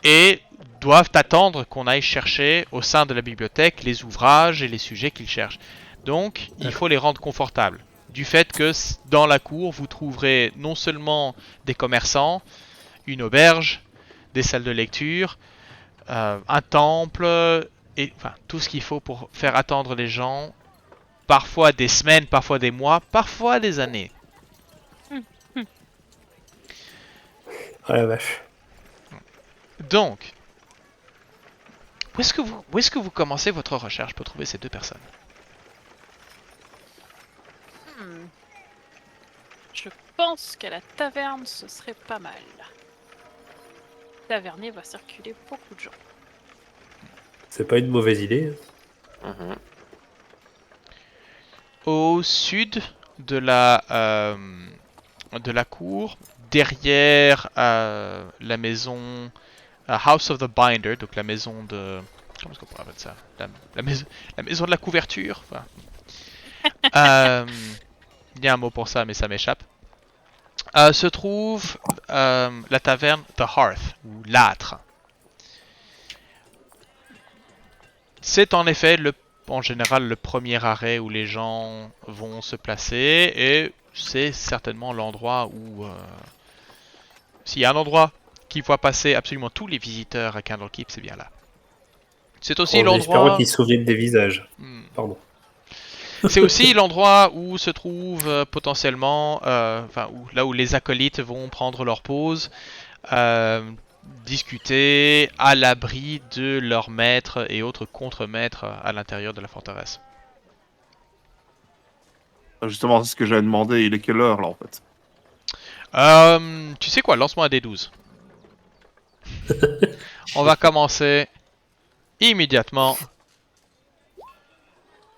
et doivent attendre qu'on aille chercher au sein de la bibliothèque les ouvrages et les sujets qu'ils cherchent. Donc, il faut les rendre confortables. Du fait que dans la cour, vous trouverez non seulement des commerçants, une auberge, des salles de lecture, un temple, et enfin tout ce qu'il faut pour faire attendre les gens, parfois des semaines, parfois des mois, parfois des années. Oh la vache. Donc, où est-ce que vous commencez votre recherche pour trouver ces deux personnes? Je pense qu'à la taverne, ce serait pas mal. Le tavernier va circuler beaucoup de gens. C'est pas une mauvaise idée. Mhm. Au sud de la cour, derrière la maison House of the Binder, donc la maison de... Comment est-ce qu'on pourrait appeler ça? La maison de la couverture. Enfin, il y a un mot pour ça, mais ça m'échappe. Se trouve la taverne The Hearth, ou l'âtre. C'est en effet en général le premier arrêt où les gens vont se placer, et c'est certainement l'endroit où... s'il y a un endroit qui voit passer absolument tous les visiteurs à Candlekeep, c'est bien là. C'est aussi Espérons l'endroit... qu'ils se souviennent des visages. Pardon. C'est aussi l'endroit où se trouve potentiellement, là où les acolytes vont prendre leur pause, discuter à l'abri de leurs maîtres et autres contre-maîtres à l'intérieur de la forteresse. Justement, c'est ce que j'avais demandé. Il est quelle heure, là, en fait? Tu sais quoi, lance-moi un D12. On va commencer immédiatement.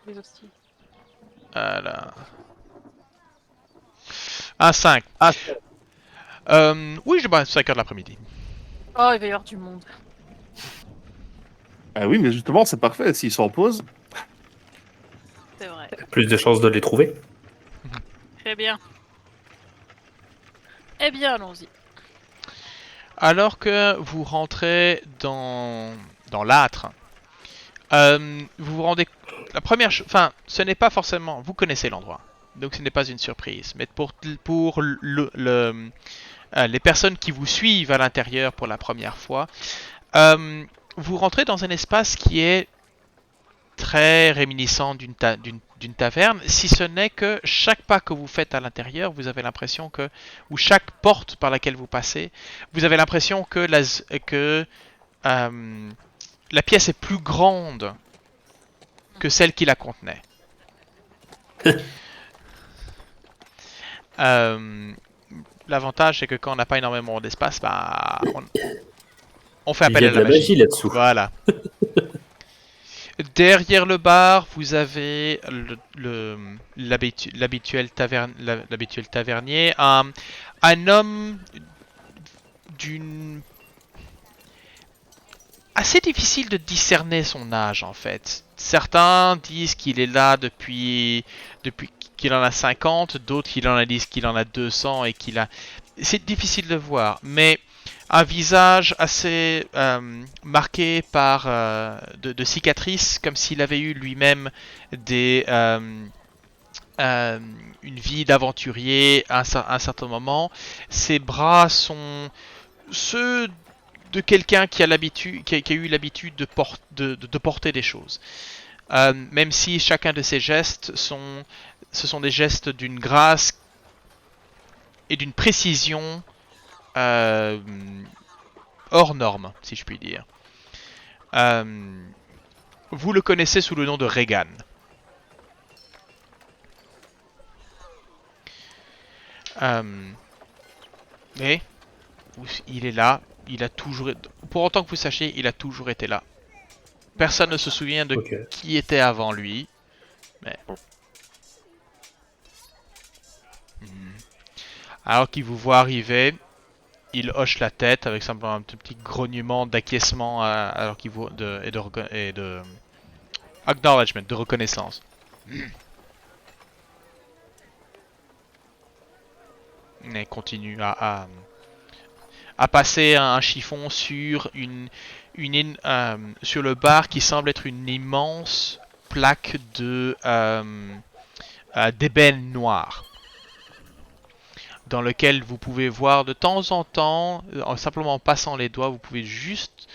Les hosties. Voilà. Un 5. Oui, 5 heures de l'après-midi. Oh, il va y avoir du monde. Ah oui, mais justement, c'est parfait. S'ils sont en pause, C'est vrai. Plus de chances de les trouver. Très bien. Eh bien, allons-y. Alors que vous rentrez dans l'âtre, vous vous rendez... La première chose... Enfin, ce n'est pas forcément... Vous connaissez l'endroit. Donc ce n'est pas une surprise. Mais pour les personnes qui vous suivent à l'intérieur pour la première fois, vous rentrez dans un espace qui est très réminiscent d'une taverne, si ce n'est que chaque pas que vous faites à l'intérieur, vous avez l'impression que, ou chaque porte par laquelle vous passez, vous avez l'impression que la pièce est plus grande que celle qui la contenait. L'avantage, c'est que quand on n'a pas énormément d'espace, bah, on fait Il appel y à a de la la magie. magie là-dessous. Voilà. Derrière le bar, vous avez l'habituel tavernier, un homme d'une... Assez difficile de discerner son âge en fait. Certains disent qu'il est là depuis qu'il en a 50, d'autres disent qu'il en a 200 et qu'il a... C'est difficile de voir, mais un visage assez marqué par de cicatrices, comme s'il avait eu lui-même une vie d'aventurier à un certain moment. Ses bras sont ceux de quelqu'un qui a eu l'habitude de porter des choses. Même si chacun de ses gestes ce sont des gestes d'une grâce et d'une précision hors norme, si je puis dire. Vous le connaissez sous le nom de Regan. Et il est là. Il a toujours... Pour autant que vous sachiez, il a toujours été là. Personne ne se souvient de qui était avant lui. Mais... Alors qu'il vous voit arriver, il hoche la tête avec simplement un petit grognement d'acquiescement alors qu'il vous et de acknowledgement, de reconnaissance. Et continue à passer un chiffon sur sur le bar qui semble être une immense plaque d'ébène noir, dans lequel vous pouvez voir de temps en temps, en simplement passant les doigts, vous pouvez juste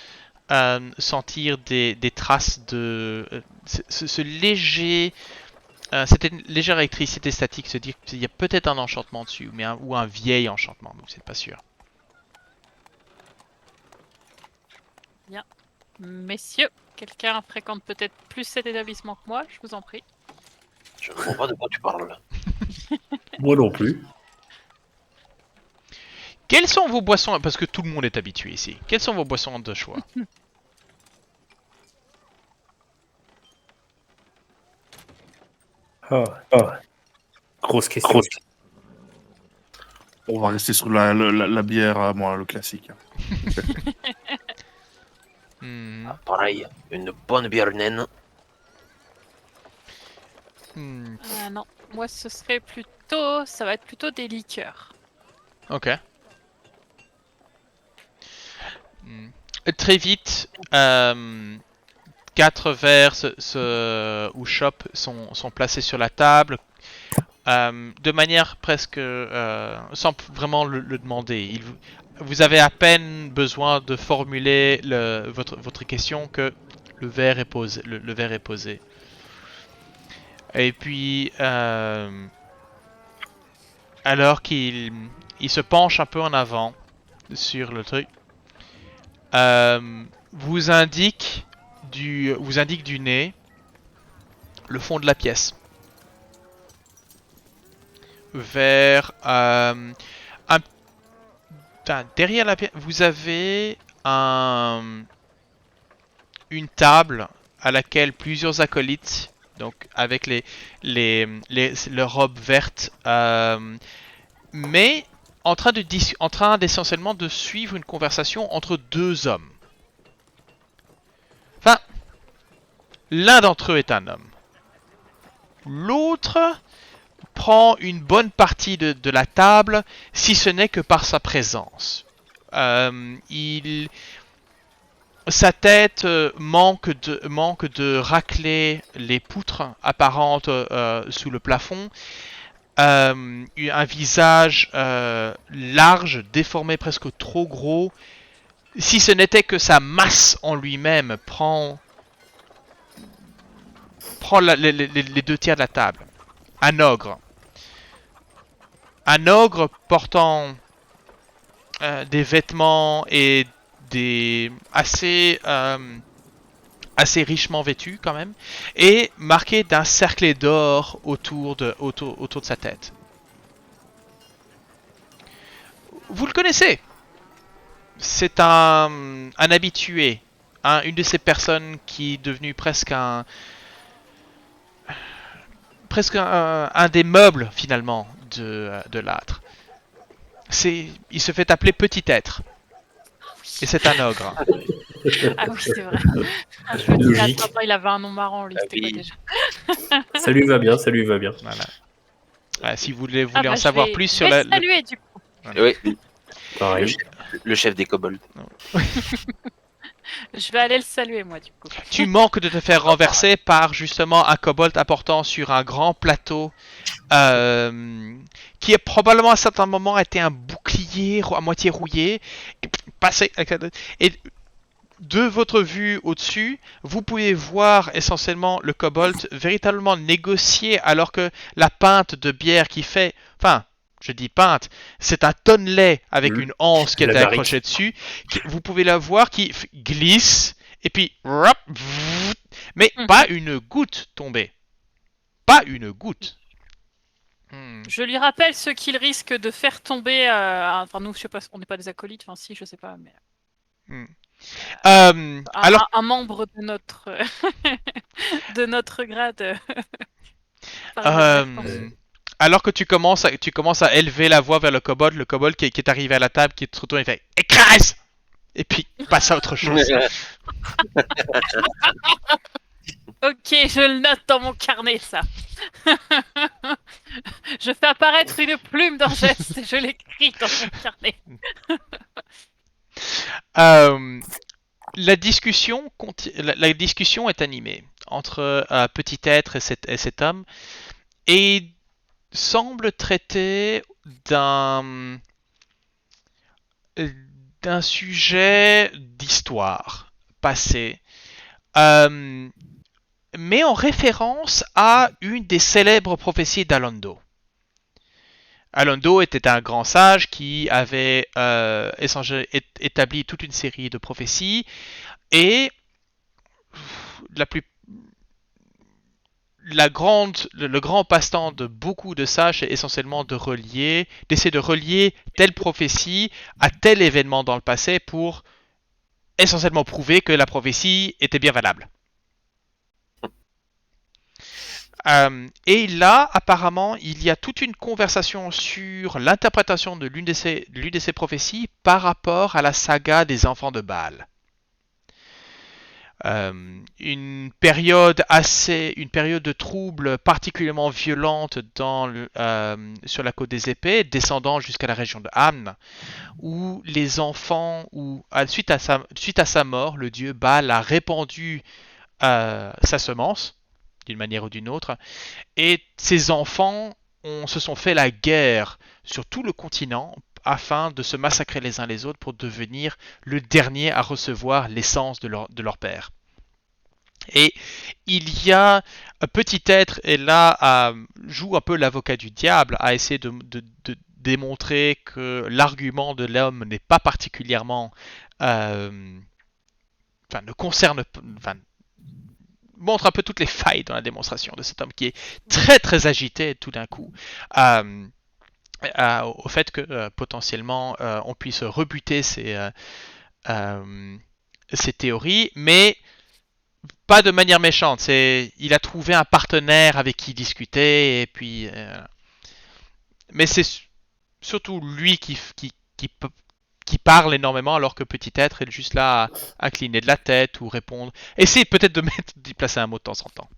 sentir des traces de ce léger, cette légère électricité statique, se dire qu'il y a peut-être un enchantement dessus, ou un vieil enchantement, donc c'est pas sûr. Bien. Messieurs, quelqu'un fréquente peut-être plus cet établissement que moi, je vous en prie. Je ne comprends pas de quoi tu parles là. Moi non plus. Quelles sont vos boissons, parce que tout le monde est habitué ici, quelles sont vos boissons de choix? Oh. Grosse question. on va rester sur la bière, moi, le classique. Pareil, une bonne bière naine. Non, moi ce serait plutôt... Ça va être plutôt des liqueurs. Ok. Très vite, 4 verres ou chopes sont placés sur la table, de manière presque sans vraiment le demander. Vous avez à peine besoin de formuler votre question que le verre est posé. Le verre est posé. Et puis, alors qu'il se penche un peu en avant sur le truc, vous indique du nez le fond de la pièce. Vers derrière la pièce, vous avez une table à laquelle plusieurs acolytes, donc avec leurs robes vertes, mais en train d'essentiellement de suivre une conversation entre deux hommes. Enfin, l'un d'entre eux est un homme. L'autre prend une bonne partie de la table, si ce n'est que par sa présence. Sa tête manque de racler les poutres apparentes sous le plafond. Un visage large, déformé, presque trop gros. Si ce n'était que sa masse en lui-même prend les 2 tiers de la table. Un ogre. Un ogre portant des vêtements et des assez richement vêtus quand même, et marqué d'un cerclet d'or autour de sa tête. Vous le connaissez. C'est un habitué, une de ces personnes qui est devenue presque un des meubles finalement de l'âtre. Il se fait appeler Petit Être. Et c'est un ogre. Ah oui, c'est vrai. Je me disais, Logique. attends, il avait un nom marrant, lui. C'était quoi déjà? Ça lui va bien, ça lui va bien. Voilà. Si vous voulez Ah bah, en savoir plus sur la... saluer, du coup. Oui, Pareil. le chef des kobolds. Je vais aller le saluer, moi, du coup. Tu manques de te faire renverser par justement un kobold apportant sur un grand plateau qui a probablement à un certain moment été un bouclier à moitié rouillé et de votre vue au-dessus, vous pouvez voir essentiellement le kobold véritablement négocier alors que la pinte de bière qui fait... Enfin, je dis pinte, c'est un tonnelet avec une anse qui La était barrique. accrochée dessus. Vous pouvez la voir qui glisse et puis... Mais pas une goutte tombée. Pas une goutte. Je lui rappelle ce qu'il risque de faire tomber. Enfin, nous, je sais pas, on n'est pas des acolytes. Enfin, si, je sais pas, mais Alors, un membre de notre de notre grade. Par exemple. alors que tu commences à élever la voix vers le kobold qui est arrivé à la table, qui se retourne et fait écrase, et puis passe à autre chose. Ok, je le note dans mon carnet, ça. Je fais apparaître une plume d'un geste et je l'écris dans mon carnet. La discussion est animée entre Petit Être et cet homme et semble traiter d'un sujet d'histoire passée, mais en référence à une des célèbres prophéties d'Alondo. Alondo était un grand sage qui avait établi toute une série de prophéties et le grand passe-temps de beaucoup de sages est essentiellement d'essayer de relier telle prophétie à tel événement dans le passé pour essentiellement prouver que la prophétie était bien valable. Et là, apparemment, il y a toute une conversation sur l'interprétation de l'une de ces prophéties par rapport à la saga des enfants de Baal. Une période de troubles particulièrement violente sur la côte des épées, descendant jusqu'à la région de Amn, où les enfants, suite à sa mort, le dieu Baal a répandu sa semence d'une manière ou d'une autre, et ces enfants se sont fait la guerre sur tout le continent afin de se massacrer les uns les autres pour devenir le dernier à recevoir l'essence de leur père. Et il y a un Petit Être, et là joue un peu l'avocat du diable, à essayer de démontrer que l'argument de l'homme n'est pas particulièrement... ne concerne... montre un peu toutes les failles dans la démonstration de cet homme qui est très très agité tout d'un coup au fait que potentiellement on puisse rebuter ces théories, mais pas de manière méchante. Il a trouvé un partenaire avec qui discuter et puis mais surtout lui qui parle énormément alors que petit être est juste là à cligner de la tête ou répondre. Essayez peut-être d'y placer un mot de temps en temps.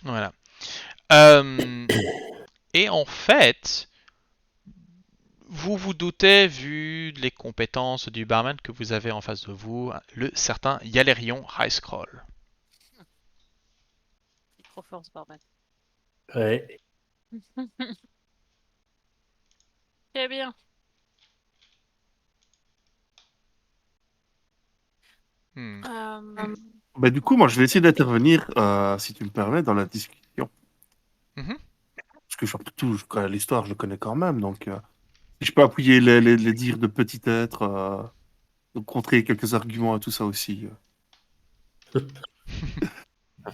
Voilà. Et en fait, vous vous doutez, vu les compétences du barman que vous avez en face de vous, le certain Yalerion High Scroll. C'est trop fort ce barman. Ouais. Très bien. Bah, du coup, moi, je vais essayer d'intervenir, si tu me permets, dans la discussion. Mhm. Parce que surtout, l'histoire, je le connais quand même. Donc, si je peux appuyer les dires de petit être, contrer quelques arguments et tout ça aussi.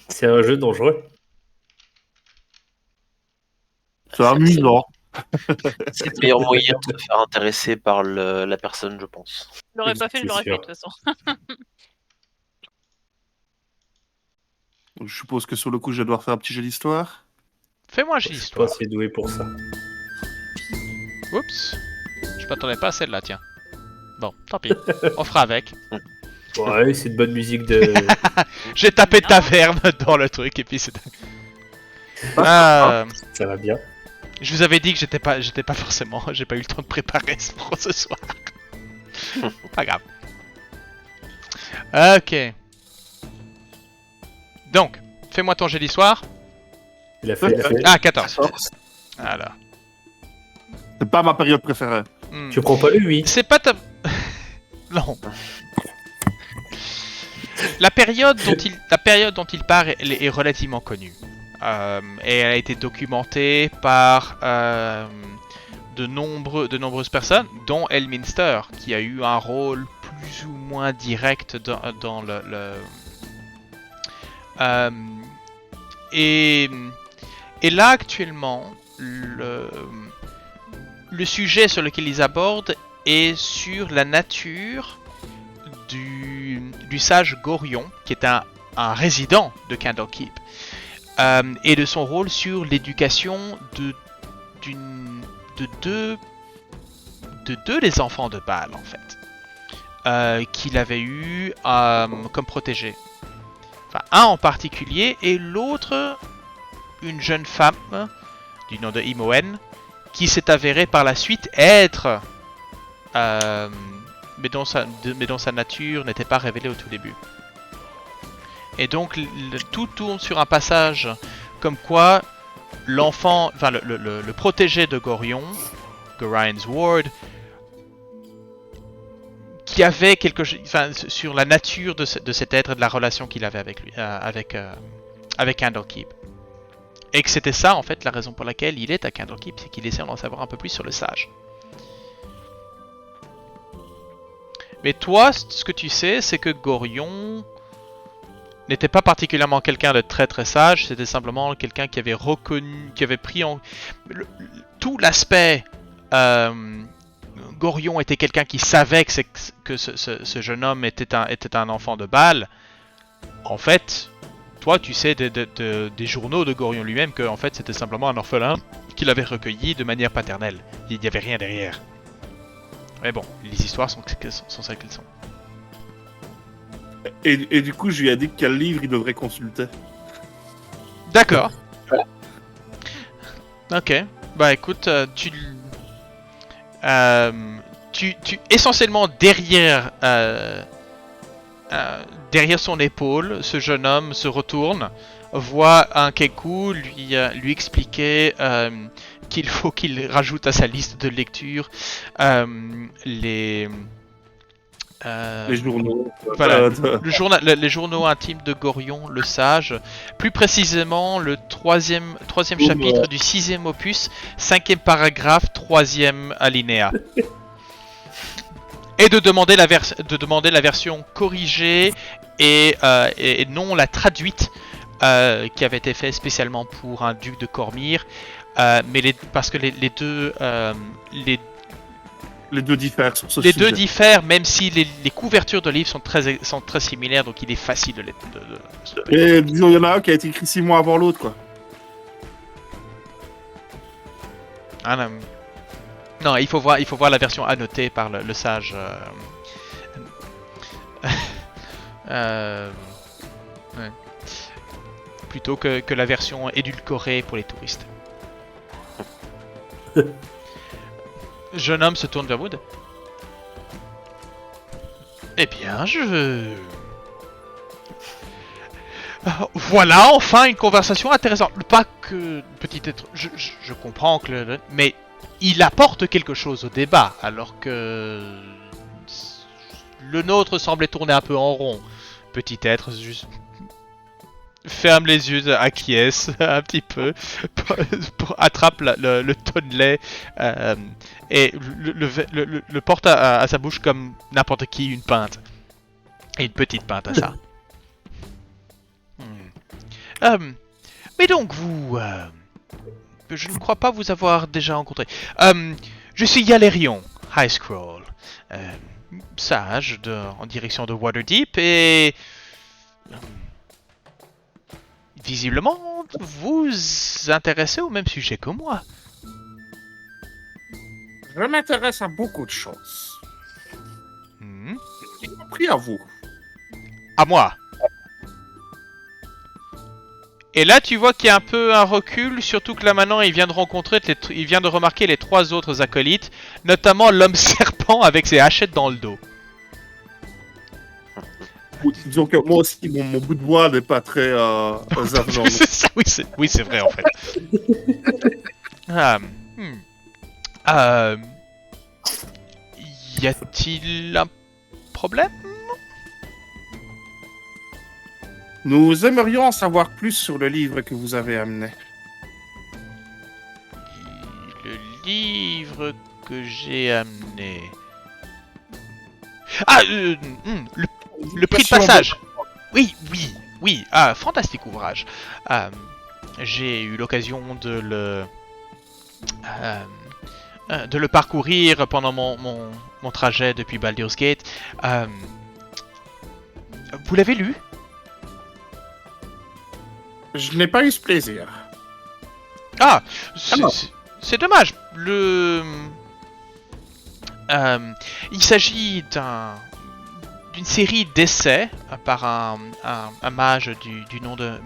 C'est un jeu dangereux. C'est amusant. C'est le meilleur moyen de se faire intéresser par la personne, je pense. Je l'aurais pas fait, je C'est l'aurais fait sûr. de toute façon. Je suppose que sur le coup, je vais devoir faire un petit jeu d'histoire. Fais-moi un Je jeu suis d'histoire. pas assez doué pour ça. Oups. Je m'attendais pas à celle-là, tiens. Bon, tant pis. On fera avec. Ouais, c'est de bonne musique de. J'ai tapé taverne dans le truc et puis c'est... Ça va bien. Je vous avais dit que j'étais pas forcément... J'ai pas eu le temps de préparer pour ce soir. Pas grave. Ok. Donc, fais-moi ton jet d'histoire. Il a fait. Ah, 14. Alors. C'est pas ma période préférée. Tu prends pas le 8. C'est pas ta... Non. La période dont il part est relativement connue. Et elle a été documentée par de nombreuses personnes, dont Elminster, qui a eu un rôle plus ou moins direct dans et là actuellement, le sujet sur lequel ils abordent est sur la nature du sage Gorion, qui est un résident de Candlekeep, et de son rôle sur l'éducation de deux des enfants de Baal, en fait, qu'il avait eu comme protégé. Enfin, un en particulier, et l'autre, une jeune femme du nom de Imoen, qui s'est avérée par la suite être... mais dont sa nature n'était pas révélée au tout début. Et donc, tout tourne sur un passage comme quoi l'enfant, enfin le protégé de Gorion, Gorion's Ward, qui avait quelque chose, enfin, sur la nature de cet être et de la relation qu'il avait avec lui, avec Candlekeep. Et que c'était ça, en fait, la raison pour laquelle il est à Candlekeep, c'est qu'il essaie d'en savoir un peu plus sur le sage. Mais toi, ce que tu sais, c'est que Gorion n'était pas particulièrement quelqu'un de très très sage, c'était simplement quelqu'un qui avait reconnu, qui avait pris en... tout l'aspect... Gorion était quelqu'un qui savait que ce jeune homme était un enfant de Baal. En fait, toi tu sais des journaux de Gorion lui-même que en fait c'était simplement un orphelin qu'il avait recueilli de manière paternelle. Il n'y avait rien derrière. Mais bon, les histoires sont celles qu'elles sont. Et du coup, je lui ai dit quel livre il devrait consulter. D'accord. Ok. Bah écoute, tu essentiellement derrière son épaule, ce jeune homme se retourne, voit un Keku lui expliquer qu'il faut qu'il rajoute à sa liste de lecture les journaux. Voilà, les journaux intimes de Gorion, le sage. Plus précisément, le troisième chapitre du 6e opus, 5e paragraphe, 3e alinéa. Et de demander la version corrigée et non la traduite qui avait été faite spécialement pour un duc de Cormyr. Parce que les deux diffèrent sur ce sujet. Les deux diffèrent, même si les couvertures de livres sont très similaires, donc il est facile de les... Et disons, il y en a un qui a été écrit 6 mois avant l'autre, quoi. Non, il faut voir la version annotée par le sage. Ouais. Plutôt que la version édulcorée pour les touristes. Jeune homme se tourne vers Wood. Eh bien, voilà, enfin une conversation intéressante. Pas que petit être, je comprends que mais il apporte quelque chose au débat, alors que le nôtre semblait tourner un peu en rond. Petit être, juste ferme les yeux, acquiesce un petit peu, attrape le tonnelet et le porte à sa bouche comme n'importe qui une pinte. Et une petite pinte à ça. Mais donc vous... je ne crois pas vous avoir déjà rencontré. Je suis Galerion, High Scroll. Sage en direction de Waterdeep et... visiblement, vous intéressez au même sujet que moi. Je m'intéresse à beaucoup de choses. Hmm. Y compris à vous. À moi. Et là, tu vois qu'il y a un peu un recul, surtout que là maintenant, il vient de remarquer les 3 autres acolytes, notamment l'homme serpent avec ses hachettes dans le dos. Disons que moi aussi, mon bout de bois n'est pas très avenant. Oui, c'est vrai en fait. Y a-t-il un problème? Nous aimerions en savoir plus sur le livre que vous avez amené. Le livre que j'ai amené... Ah, le prix de passage. Oui. Fantastique ouvrage. J'ai eu l'occasion de le parcourir pendant mon trajet depuis Baldur's Gate. Vous l'avez lu? Je n'ai pas eu ce plaisir. Ah, non. c'est dommage. Il s'agit d'une série d'essais par un mage du nom de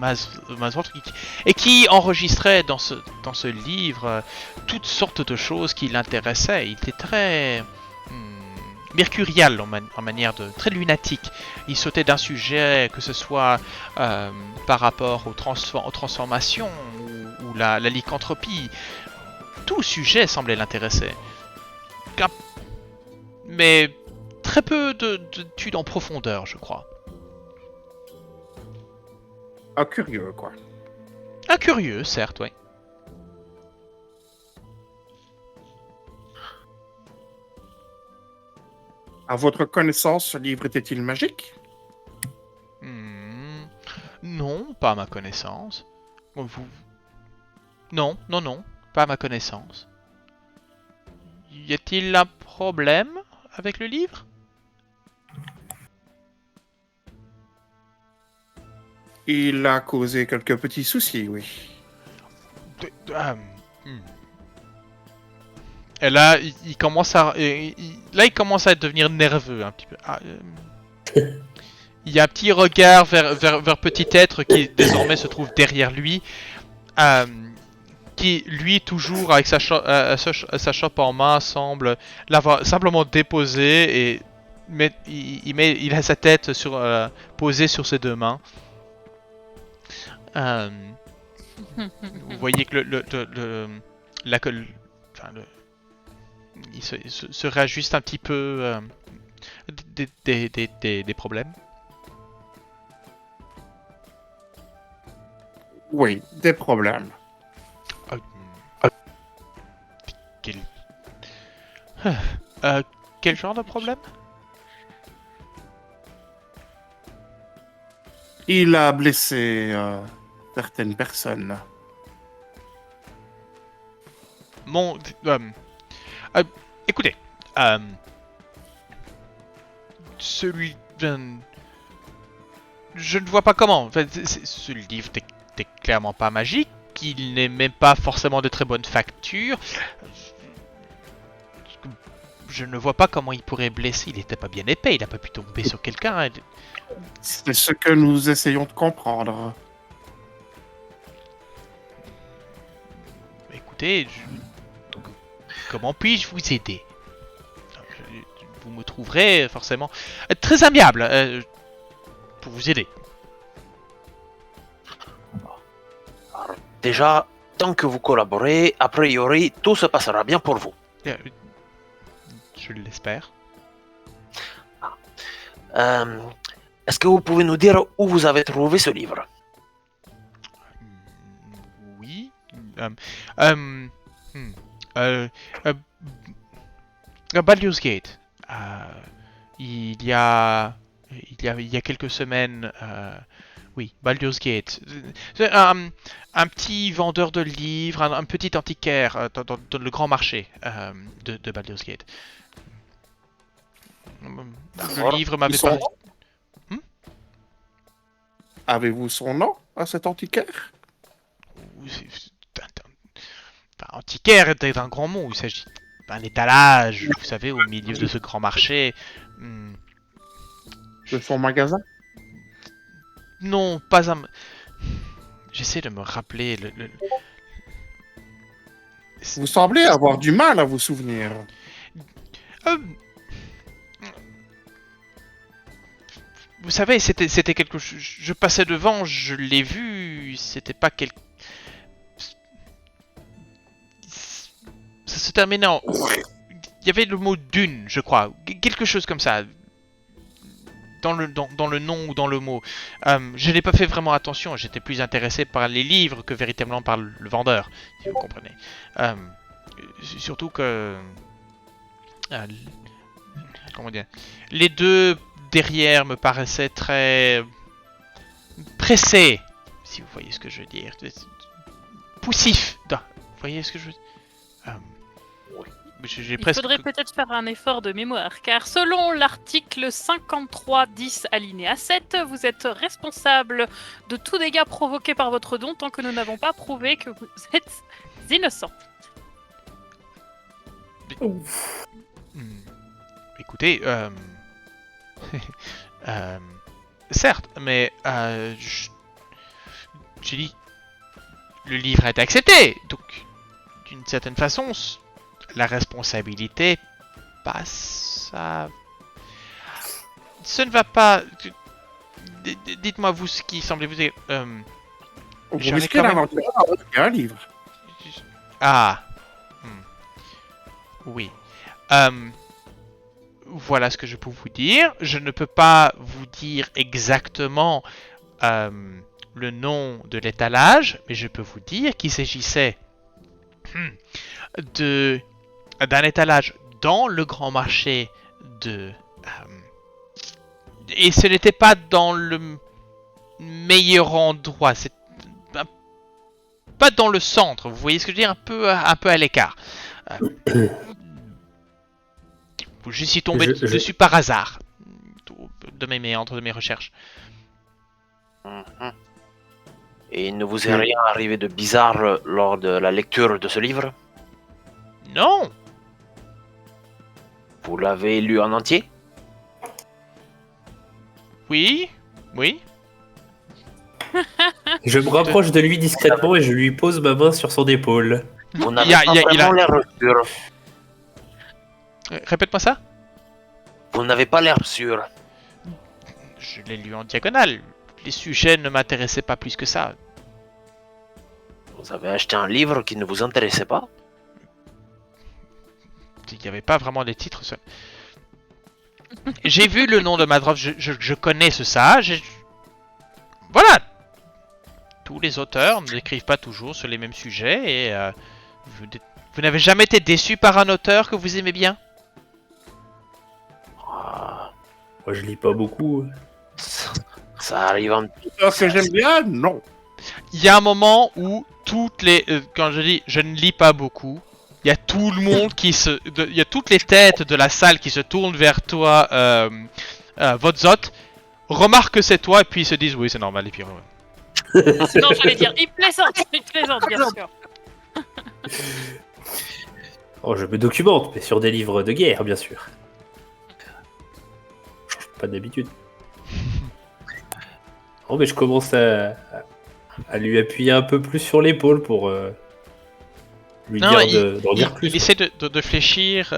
Mazort et qui enregistrait dans ce livre toutes sortes de choses qui l'intéressaient. Il était très mercurial en manière très lunatique. Il sautait d'un sujet, que ce soit par rapport aux transformations ou la lycanthropie. Tout sujet semblait l'intéresser. Mais très peu d'études en profondeur, je crois. Ah, curieux, quoi. Ah, curieux, certes, oui. À votre connaissance, ce livre était-il magique? Non, pas à ma connaissance. Non, pas à ma connaissance. Y a-t-il un problème avec le livre? Il a causé quelques petits soucis, oui. Et là, il commence à devenir nerveux un petit peu. Il y a un petit regard vers petit être qui désormais se trouve derrière lui, qui lui toujours avec sa chope en main semble l'avoir simplement déposée et il a sa tête posée sur ses 2 mains. Vous voyez que il se réajuste un petit peu des problèmes. Oui, des problèmes. Quel genre de problème? Il a blessé certaines personnes. Écoutez, celui... je ne vois pas comment. En fait, ce livre n'est clairement pas magique. qu'il n'est même pas forcément de très bonne facture. Je ne vois pas comment il pourrait blesser. Il n'était pas bien épais, il n'a pas pu tomber sur quelqu'un. Hein. C'est ce que nous essayons de comprendre. Écoutez, comment puis-je vous aider? Vous me trouverez forcément très amiable pour vous aider. Déjà, tant que vous collaborez, a priori, tout se passera bien pour vous. Je l'espère. Est-ce que vous pouvez nous dire où vous avez trouvé ce livre? Oui. Baldur's Gate. Il y a quelques semaines. Oui, Baldur's Gate. C'est un petit vendeur de livres, un petit antiquaire dans le grand marché de Baldur's Gate. Le livre m'avait Son parlé. nom Avez-vous son nom à cet antiquaire? Antiquaire était un grand mot. Il s'agit d'un étalage, vous savez, au milieu de ce grand marché. De son magasin? Non, pas un. J'essaie de me rappeler Vous semblez avoir du mal à vous souvenir. Euh, Vous savez, c'était quelque chose. Je passais devant, je l'ai vu. C'était pas quelque. Ça se terminait en. Il y avait le mot dune, je crois. Quelque chose comme ça. Dans le nom ou dans le mot. Je n'ai pas fait vraiment attention. J'étais plus intéressé par les livres que véritablement par le vendeur, si vous comprenez. Surtout que. Comment dire? Les deux derrière me paraissaient très pressés, si vous voyez ce que je veux dire. Poussif. Vous voyez ce que je veux dire? Il faudrait peut-être faire un effort de mémoire, car selon l'article 53.10 alinéa 7, vous êtes responsable de tout dégât provoqué par votre don tant que nous n'avons pas prouvé que vous êtes innocent. Écoutez, certes, mais j'ai dit, le livre a été accepté, donc d'une certaine façon, la responsabilité passe à... Ce ne va pas... Dites-moi vous ce qui semble vous... Vous J'aurais risquez quand même- d'avoir un livre. Ah. Oui. Voilà ce que je peux vous dire. Je ne peux pas vous dire exactement le nom de l'étalage, mais je peux vous dire qu'il s'agissait d'un étalage dans le grand marché de... et ce n'était pas dans le meilleur endroit. C'est pas dans le centre. Vous voyez ce que je veux dire? Un peu à l'écart. Je suis tombé dessus par hasard de mes méandres de mes recherches. Et il ne vous est rien arrivé de bizarre lors de la lecture de ce livre? Non. Vous l'avez lu en entier? Oui. Je me rapproche de lui discrètement et je lui pose ma main sur son épaule. Vous n'avez Il a- pas il a- il a- vraiment l'air sûr. Répète-moi ça. Vous n'avez pas l'air sûr. Je l'ai lu en diagonale. Les sujets ne m'intéressaient pas plus que ça. Vous avez acheté un livre qui ne vous intéressait pas? Il n'y avait pas vraiment des titres. J'ai vu le nom de Madrov, je connais ce sage. Voilà. Tous les auteurs n'écrivent pas toujours sur les mêmes sujets et vous n'avez jamais été déçu par un auteur que vous aimez bien? Moi, je lis pas beaucoup. Ça arrive en... Parce que j'aime bien, non. Il y a un moment où toutes les... quand je dis je ne lis pas beaucoup, il y a tout le monde qui se... il y a toutes les têtes de la salle qui se tournent vers toi, Vodzot, remarquent que c'est toi et puis ils se disent oui c'est normal et puis... Non, j'allais dire, il plaisante, bien sûr. Oh, je me documente, mais sur des livres de guerre, bien sûr. Pas d'habitude. Oh, mais je commence à lui appuyer un peu plus sur l'épaule pour lui Non, dire d'en dire plus. il essaie de fléchir.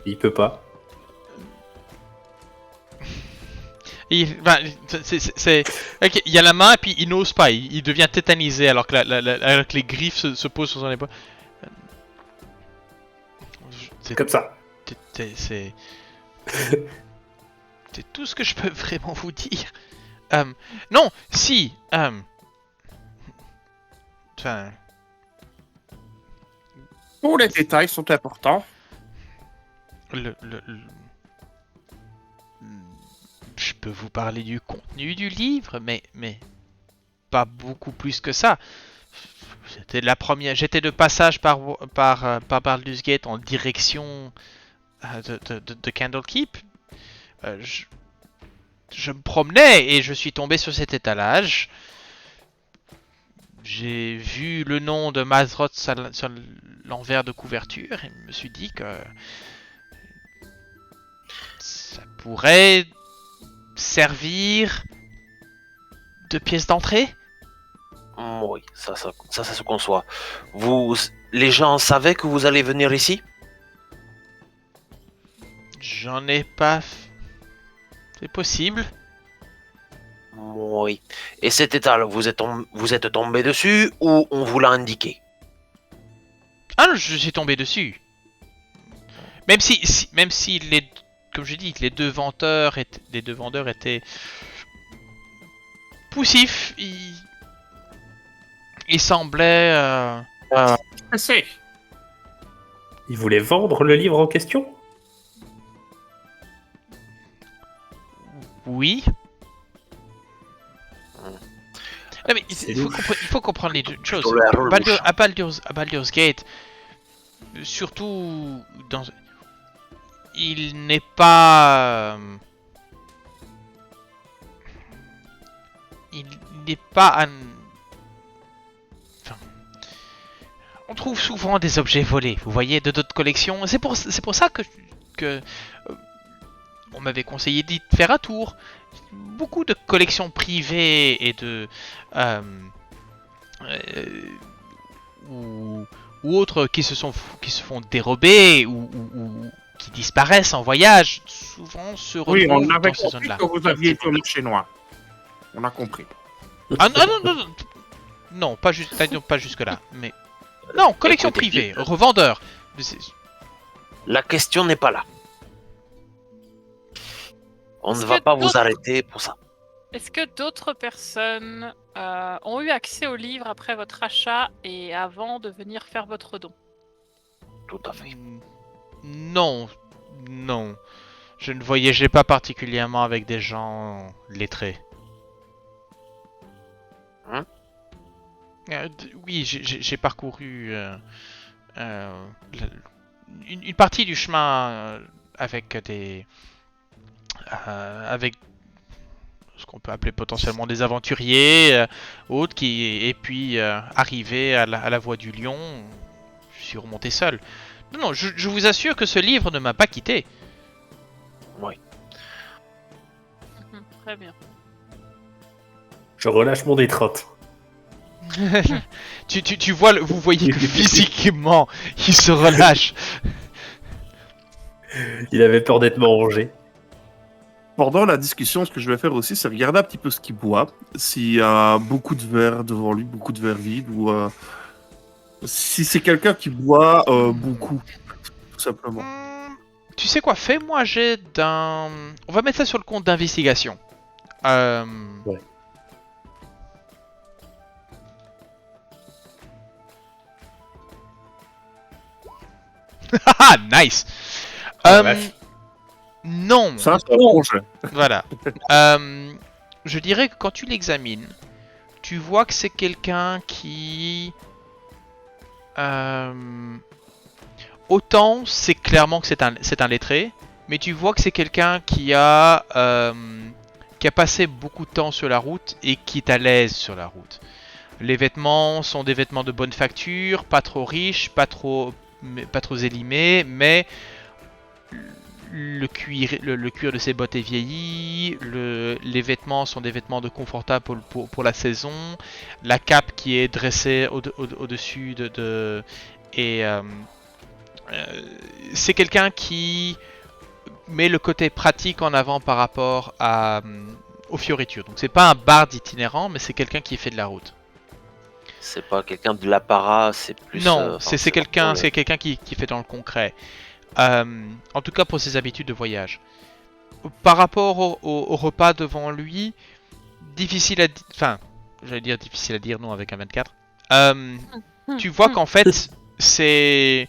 Il peut pas. Ok, il y a la main et puis il n'ose pas. Il devient tétanisé alors que, alors que les griffes se posent sur son épaule. C'est comme ça. C'est tout ce que je peux vraiment vous dire. Non, si. Enfin, Tous les détails sont importants. le- je peux vous parler du contenu du livre, mais pas beaucoup plus que ça. J'étais de passage par Baldur's Gate en direction de Candlekeep. Je me promenais et je suis tombé sur cet étalage. J'ai vu le nom de Mazroth sur l'envers de couverture et je me suis dit que ça pourrait servir de pièce d'entrée. Oui, ça se conçoit. Les gens savaient que vous allez venir ici? J'en ai pas. C'est possible. Oui. Et cet étal, vous êtes tombé dessus ou on vous l'a indiqué? Ah non, je suis tombé dessus. Même si comme je dis, les deux vendeurs étaient poussifs, ils semblaient. C'est. Il voulait vendre le livre en question? Oui. Non, mais C'est il faut comprendre les deux choses. Sur la rouge. À Baldur's Gate, surtout dans, il n'est pas, il n'est pas un. Enfin, on trouve souvent des objets volés, vous voyez, de d'autres collections. C'est pour ça que on m'avait conseillé d'y faire un tour. Beaucoup de collections privées et de ou autres qui se font dérober ou qui disparaissent en voyage, souvent se retrouvent Oui, on avait dans ces compris zones-là. que vous aviez été au marché noir. On a compris. Ah non, pas jusque là, mais non, collection Écoutez, privée, revendeur. La question n'est pas là. On ne Est-ce va que pas vous d'autres- arrêter pour ça. Est-ce que d'autres personnes ont eu accès au livre après votre achat et avant de venir faire votre don? Tout à fait. Non. Je ne voyageais pas particulièrement avec des gens lettrés. Hein? Oui, j'ai parcouru une partie du chemin avec avec ce qu'on peut appeler potentiellement des aventuriers, autres et puis arrivé à la voie du lion, je suis remonté seul. Non, je vous assure que ce livre ne m'a pas quitté. Très bien. Je relâche mon détrote. Vous voyez que physiquement, il se relâche. Il avait peur d'être mangé. Pendant la discussion, ce que je vais faire aussi, c'est regarder un petit peu ce qu'il boit. S'il y a beaucoup de verres devant lui, beaucoup de verres vides, ou si c'est quelqu'un qui boit beaucoup, tout simplement. Tu sais quoi, fais-moi jet d'un... On va mettre ça sur le compte d'investigation. Ouais. Haha, nice. Ah, vache. Non. Ça, c'est un bon jeu. Voilà. Je dirais que quand tu l'examines, tu vois que c'est quelqu'un qui... Autant c'est clairement que c'est un lettré, mais tu vois que c'est quelqu'un qui a qui a passé beaucoup de temps sur la route et qui est à l'aise sur la route. Les vêtements sont des vêtements de bonne facture, pas trop riches, pas trop élimés, mais le cuir de ses bottes est vieilli, les vêtements sont des vêtements de confortables pour la saison, la cape qui est dressée au-dessus et c'est quelqu'un qui met le côté pratique en avant par rapport aux fioritures. Donc c'est pas un barde itinérant, mais c'est quelqu'un qui fait de la route. C'est pas quelqu'un de l'apparat, c'est plus. Non, c'est quelqu'un qui fait dans le concret. En tout cas pour ses habitudes de voyage. Par rapport au repas devant lui, difficile à dire. Enfin, j'allais dire difficile à dire, non, avec un 24. Tu vois qu'en fait, c'est.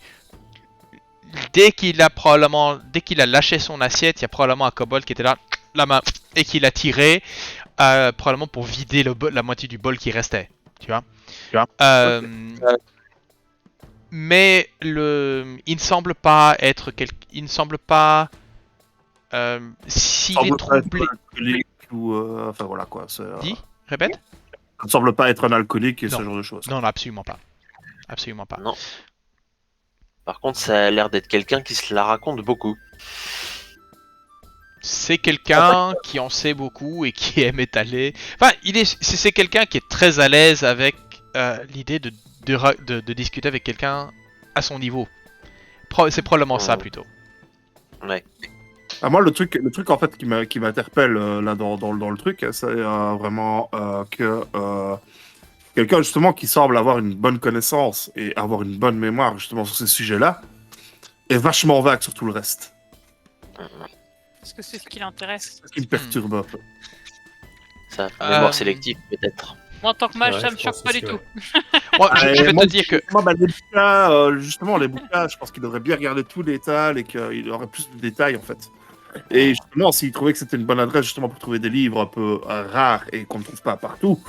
Dès qu'il a lâché son assiette, il y a probablement un kobold qui était là, la main, et qui l'a tiré, probablement pour vider la moitié du bol qui restait. Tu vois. Mais il ne semble pas être il ne semble pas s'il est troublé. Enfin voilà quoi. Dis, répète. Ça ne semble pas être un alcoolique et Non. ce genre de choses. Non, absolument pas. Absolument pas. Non. Par contre, ça a l'air d'être quelqu'un qui se la raconte beaucoup. C'est quelqu'un qui en sait beaucoup et qui aime étaler. Enfin, c'est quelqu'un qui est très à l'aise avec l'idée de discuter avec quelqu'un à son niveau. C'est probablement ça plutôt. Ouais. Ah, moi, le truc en fait qui m'interpelle là dans le truc, c'est vraiment que quelqu'un justement qui semble avoir une bonne connaissance et avoir une bonne mémoire justement sur ces sujets-là est vachement vague sur tout le reste. Parce que c'est ce qui l'intéresse. Ce qui me perturbe un peu. Ça, mémoire sélective peut-être. Moi, en tant que mage, Ouais, ça je me choque pense pas aussi, du tout. ouais. Moi, je vais Moi, te dire que les bouquins, justement, les bouquins, je pense qu'il devrait bien regarder tout l'étal et qu'il aurait plus de détails en fait. Et justement, s'il trouvait que c'était une bonne adresse justement pour trouver des livres un peu rares et qu'on ne trouve pas partout,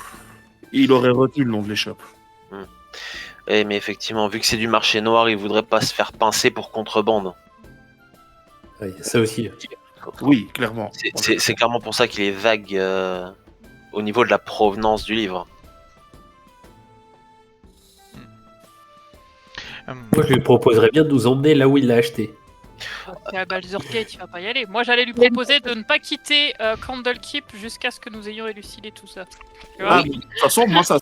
il aurait retenu le nom de l'échoppe. Mais effectivement, vu que c'est du marché noir, il voudrait pas se faire pincer pour contrebande. Ouais, ça aussi. Oui, clairement. C'est clairement pour ça qu'il est vague au niveau de la provenance du livre. Moi, je lui proposerais bien de nous emmener là où il l'a acheté. C'est à Baldur's Gate, il va pas y aller. Moi, j'allais lui proposer de ne pas quitter Candlekeep jusqu'à ce que nous ayons élucidé tout ça. Tu vois. De toute façon, moi, c'est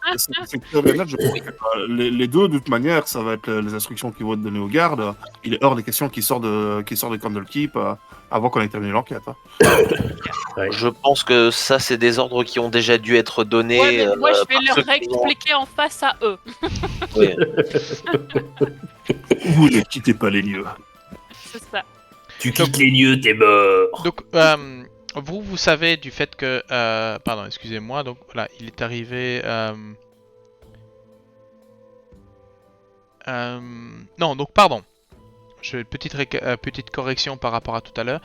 très bien net. Je pense que les deux, de toute manière, ça va être les instructions qui vont être données aux gardes. Il est hors des questions qui sortent de Candlekeep avant qu'on ait terminé l'enquête. Hein. Ouais. Je pense que ça, c'est des ordres qui ont déjà dû être donnés. Ouais, mais moi, je vais par leur ceux qui ont- réexpliquer en face à eux. Ouais. Vous ne quittez pas les lieux. C'est ça. Tu quittes les lieux, t'es mort. donc vous savez du fait que pardon, excusez-moi. Donc voilà, il est arrivé. Non, donc pardon. Petite correction par rapport à tout à l'heure.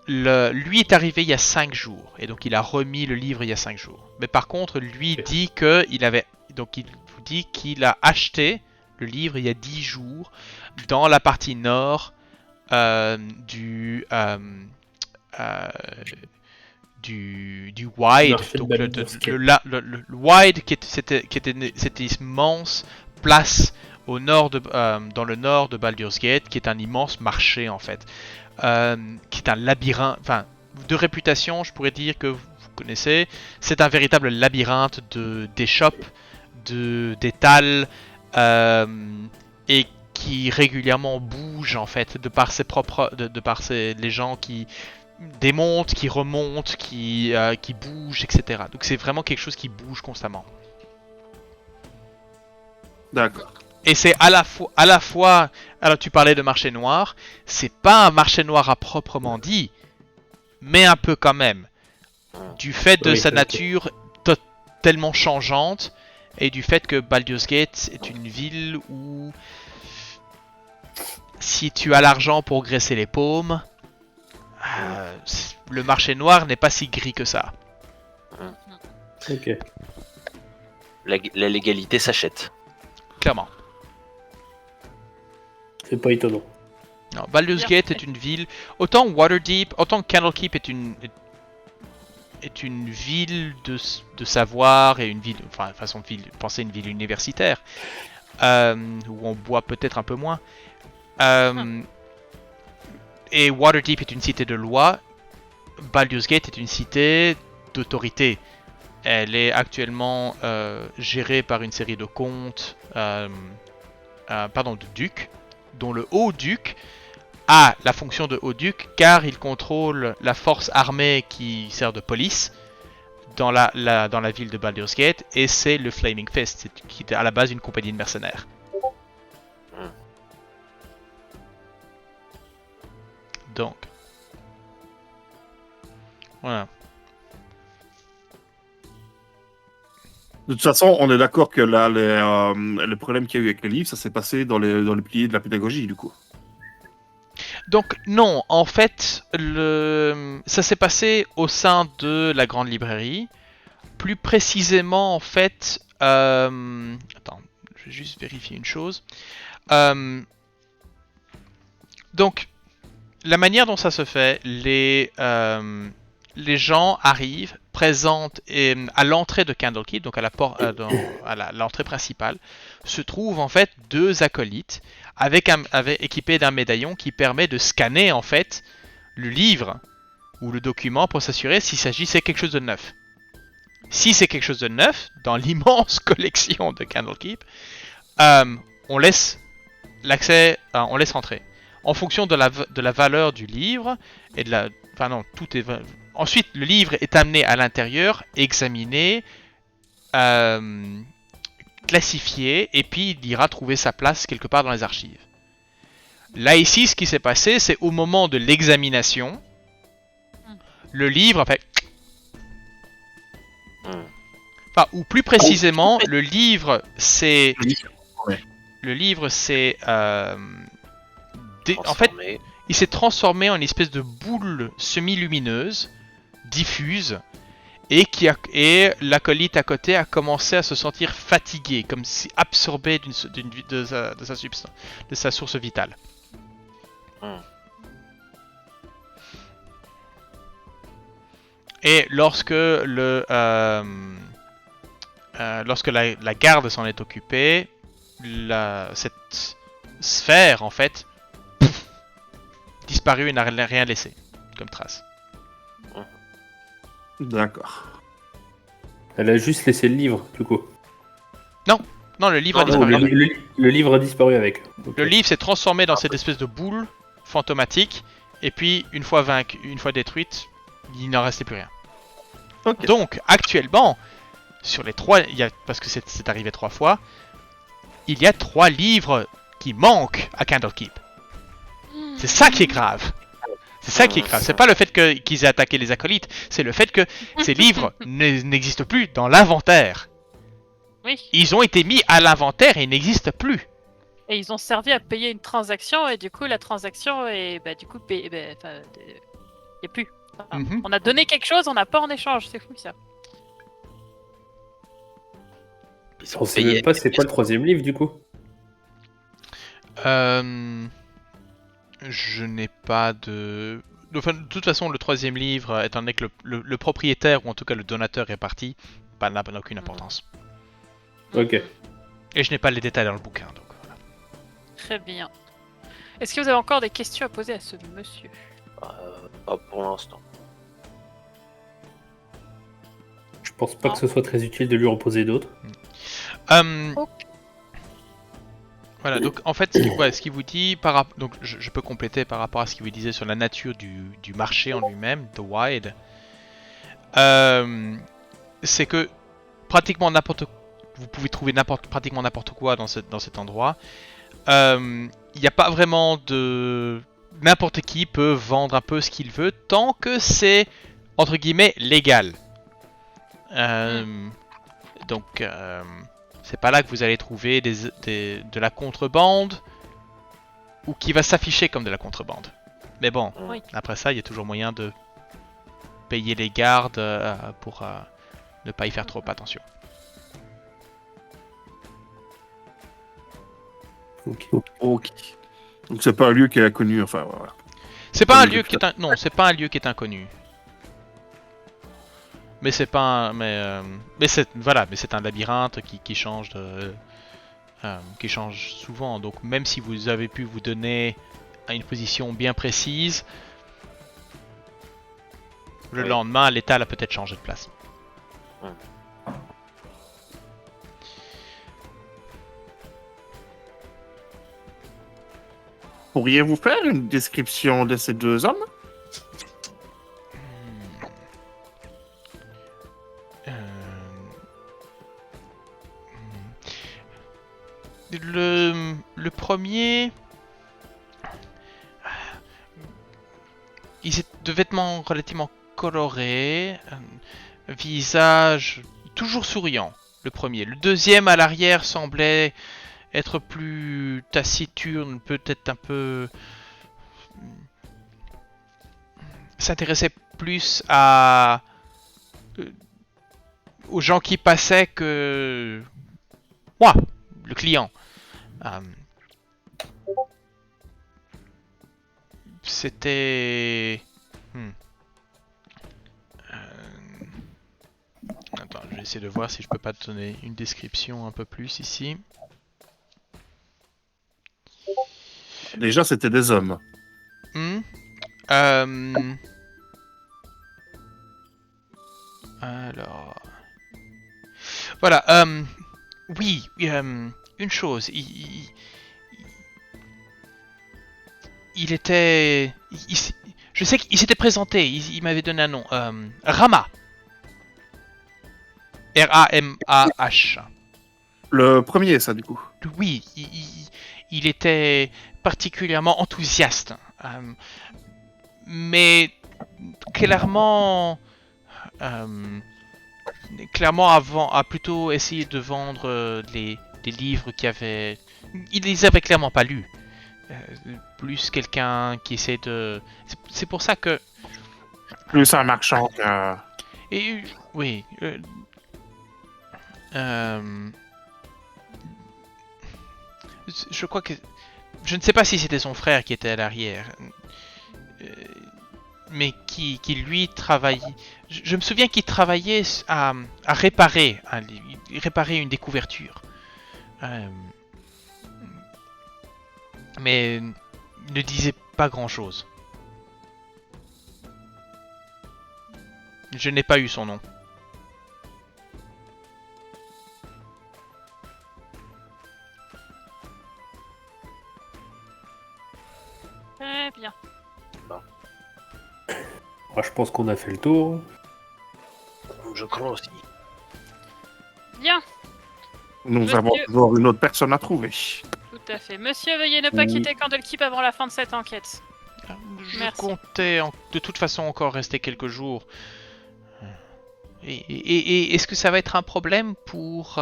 Lui est arrivé il y a 5 jours et donc il a remis le livre il y a 5 jours. Mais par contre, lui dit que il vous dit qu'il a acheté le livre il y a 10 jours dans la partie nord du Wide, Marché de donc Baldur's Gate. le Wide qui était cette immense place au nord dans le nord de Baldur's Gate, qui est un immense marché en fait, qui est un labyrinthe, enfin de réputation, je pourrais dire que vous connaissez. C'est un véritable labyrinthe d'échoppes, d'étals, et qui régulièrement bouge en fait de par les gens qui démontent, qui remontent, qui bougent, etc. Donc c'est vraiment quelque chose qui bouge constamment. D'accord. Et c'est à la fois, alors tu parlais de marché noir, c'est pas un marché noir à proprement dit, mais un peu quand même, du fait de Oui, sa ok. nature tellement changeante et du fait que Baldur's Gate est une ville où si tu as l'argent pour graisser les paumes, le marché noir n'est pas si gris que ça. Ok. La légalité s'achète. Clairement. C'est pas étonnant. Non, Baldur's Gate est une ville. Autant Waterdeep, autant Candlekeep est est une ville de savoir et une ville, enfin façon de ville, pensez une ville universitaire où on boit peut-être un peu moins. Et Waterdeep est une cité de loi. Baldur's Gate est une cité d'autorité. Elle est actuellement gérée par une série de comtes, de ducs, dont le haut-duc a la fonction de haut-duc car il contrôle la force armée qui sert de police dans la ville de Baldur's Gate, et c'est le Flaming Fist, qui est à la base une compagnie de mercenaires. Donc, voilà. De toute façon, on est d'accord que là, le problème qu'il y a eu avec les livres, ça s'est passé dans les piliers de la pédagogie, du coup. Donc non, en fait, ça s'est passé au sein de la grande librairie. Plus précisément, en fait... Attends, je vais juste vérifier une chose. Donc, la manière dont ça se fait, les gens arrivent, présentent, et à l'entrée de Candlekeep, donc à l'entrée principale, se trouvent en fait 2 acolytes équipés d'un médaillon qui permet de scanner en fait le livre ou le document pour s'assurer s'il s'agissait de quelque chose de neuf. Si c'est quelque chose de neuf, dans l'immense collection de Candlekeep, on laisse l'accès, on laisse entrer. En fonction de la valeur du livre et de la, enfin non, tout est. Ensuite, le livre est amené à l'intérieur, examiné, classifié, et puis il ira trouver sa place quelque part dans les archives. Là ici, ce qui s'est passé, c'est au moment de l'examination, le livre a fait. Enfin, ou plus précisément, le livre c'est. Le livre c'est. En fait, il s'est transformé en une espèce de boule semi-lumineuse, diffuse, et l'acolyte à côté a commencé à se sentir fatigué, comme si absorbé de sa substance, de sa source vitale. Et lorsque lorsque la garde s'en est occupée, cette sphère en fait disparu et n'a rien laissé comme trace. D'accord. Elle a juste laissé le livre, du coup. Non, le livre a disparu. Le livre a disparu avec. Le livre s'est transformé dans cette espèce de boule fantomatique, et puis une fois détruite, il n'en restait plus rien. Okay. Donc actuellement, sur les 3, parce que c'est arrivé 3 fois, il y a 3 livres qui manquent à Candlekeep. C'est ça qui est grave. C'est ça qui est grave. C'est pas le fait qu'ils aient attaqué les acolytes, c'est le fait que ces livres n'existent plus dans l'inventaire. Oui. Ils ont été mis à l'inventaire et ils n'existent plus. Et ils ont servi à payer une transaction, et du coup, la transaction est. Bah, du coup, il n'y a plus. Enfin, on a donné quelque chose, on n'a pas en échange. C'est fou ça. On sait même pas c'est quoi le 3e livre, du coup. Je n'ai pas de... Enfin, de toute façon, le 3e livre, étant donné que le propriétaire, ou en tout cas le donateur est parti, n'a aucune importance. Ok. Et je n'ai pas les détails dans le bouquin, donc voilà. Très bien. Est-ce que vous avez encore des questions à poser à ce monsieur? Pas pour l'instant. Je pense pas que ce soit très utile de lui en poser d'autres. Okay. Voilà, donc en fait, ce qu'il vous dit, donc je peux compléter par rapport à ce qu'il vous disait sur la nature du marché en lui-même, The Wide. C'est que pratiquement vous pouvez trouver pratiquement n'importe quoi dans cet endroit. Il n'y a pas vraiment de... N'importe qui peut vendre un peu ce qu'il veut tant que c'est, entre guillemets, légal. Donc... c'est pas là que vous allez trouver de la contrebande ou qui va s'afficher comme de la contrebande. Mais bon, oui. Après ça, il y a toujours moyen de payer les gardes pour ne pas y faire trop attention. Ok. Donc c'est pas un lieu qui est inconnu, enfin voilà. C'est pas un lieu qui est non, c'est pas un lieu qui est inconnu. Mais c'est pas un, mais c'est un labyrinthe qui change qui change souvent. Donc même si vous avez pu vous donner à une position bien précise, le Oui. lendemain l'étal a peut-être changé de place. Pourriez-vous faire une description de ces deux hommes? Le premier, il est de vêtements relativement colorés, visage toujours souriant. Le premier. Le deuxième à l'arrière semblait être plus taciturne, peut-être un peu s'intéressait plus à aux gens qui passaient que moi, le client. C'était... Attends, je vais essayer de voir si je peux pas te donner une description un peu plus ici. Déjà, c'était des hommes. Alors... Voilà, oui, une chose, il était... je sais qu'il s'était présenté, il m'avait donné un nom. Rama. R-A-M-A-H. Le premier, ça, du coup. Oui, il était particulièrement enthousiaste. Mais clairement... clairement avant a plutôt essayé de vendre des livres qui avaient... Il les avait clairement pas lus. Plus quelqu'un qui essaie de... C'est pour ça que... Plus un marchand que... Et oui. Je crois que... Je ne sais pas si c'était son frère qui était à l'arrière. Mais qui lui travaillait... Je me souviens qu'il travaillait à réparer, réparer une des couvertures. Mais ne disait pas grand-chose. Je n'ai pas eu son nom. Très bien. Moi, je pense qu'on a fait le tour. Je crois aussi. Bien, Nous Monsieur- avons toujours une autre personne à trouver. tout à fait. Monsieur, veuillez ne pas Oui. quitter Candlekeep avant la fin de cette enquête. Je Merci. comptais de toute façon encore rester quelques jours. Et est-ce que ça va être un problème pour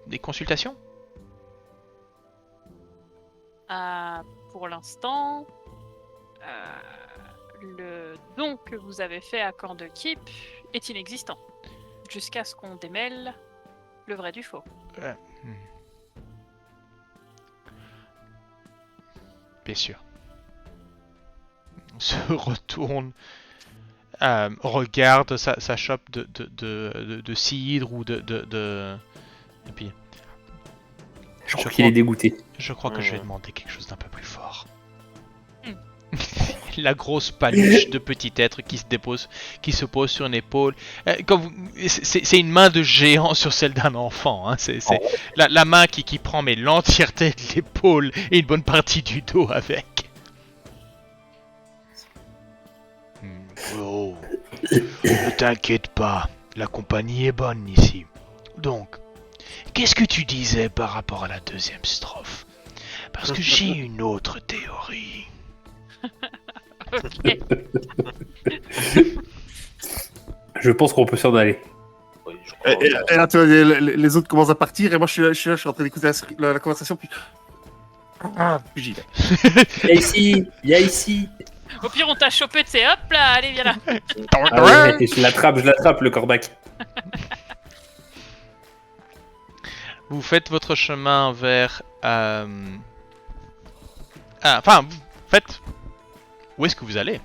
des consultations? Pour l'instant, le don que vous avez fait à Candlekeep est inexistant. Jusqu'à ce qu'on démêle le vrai du faux. Bien sûr. On se retourne, regarde sa shop de cidre ou Et puis, Je crois Je qu'il crois- est dégoûté. je crois que je vais Mhm. demander quelque chose d'un peu plus fort. Hmm. La grosse paluche de petit être qui se pose sur une épaule. C'est une main de géant sur celle d'un enfant. Hein. C'est la main qui prend mais l'entièreté de l'épaule et une bonne partie du dos avec. Oh, ne t'inquiète pas, la compagnie est bonne ici. Donc, qu'est-ce que tu disais par rapport à la deuxième strophe? Parce que j'ai une autre théorie. Ok. Je pense qu'on peut s'en aller. Oui, je crois. Et là, tu vois, les autres commencent à partir, et moi, je suis là, je suis en train d'écouter la conversation, puis... puis j'y vais. Il y a ici. Au pire, on t'a chopé, tu sais, hop là, allez, viens là. Ah ouais, et je l'attrape, le corbac. Vous faites votre chemin vers... Où est-ce que vous allez?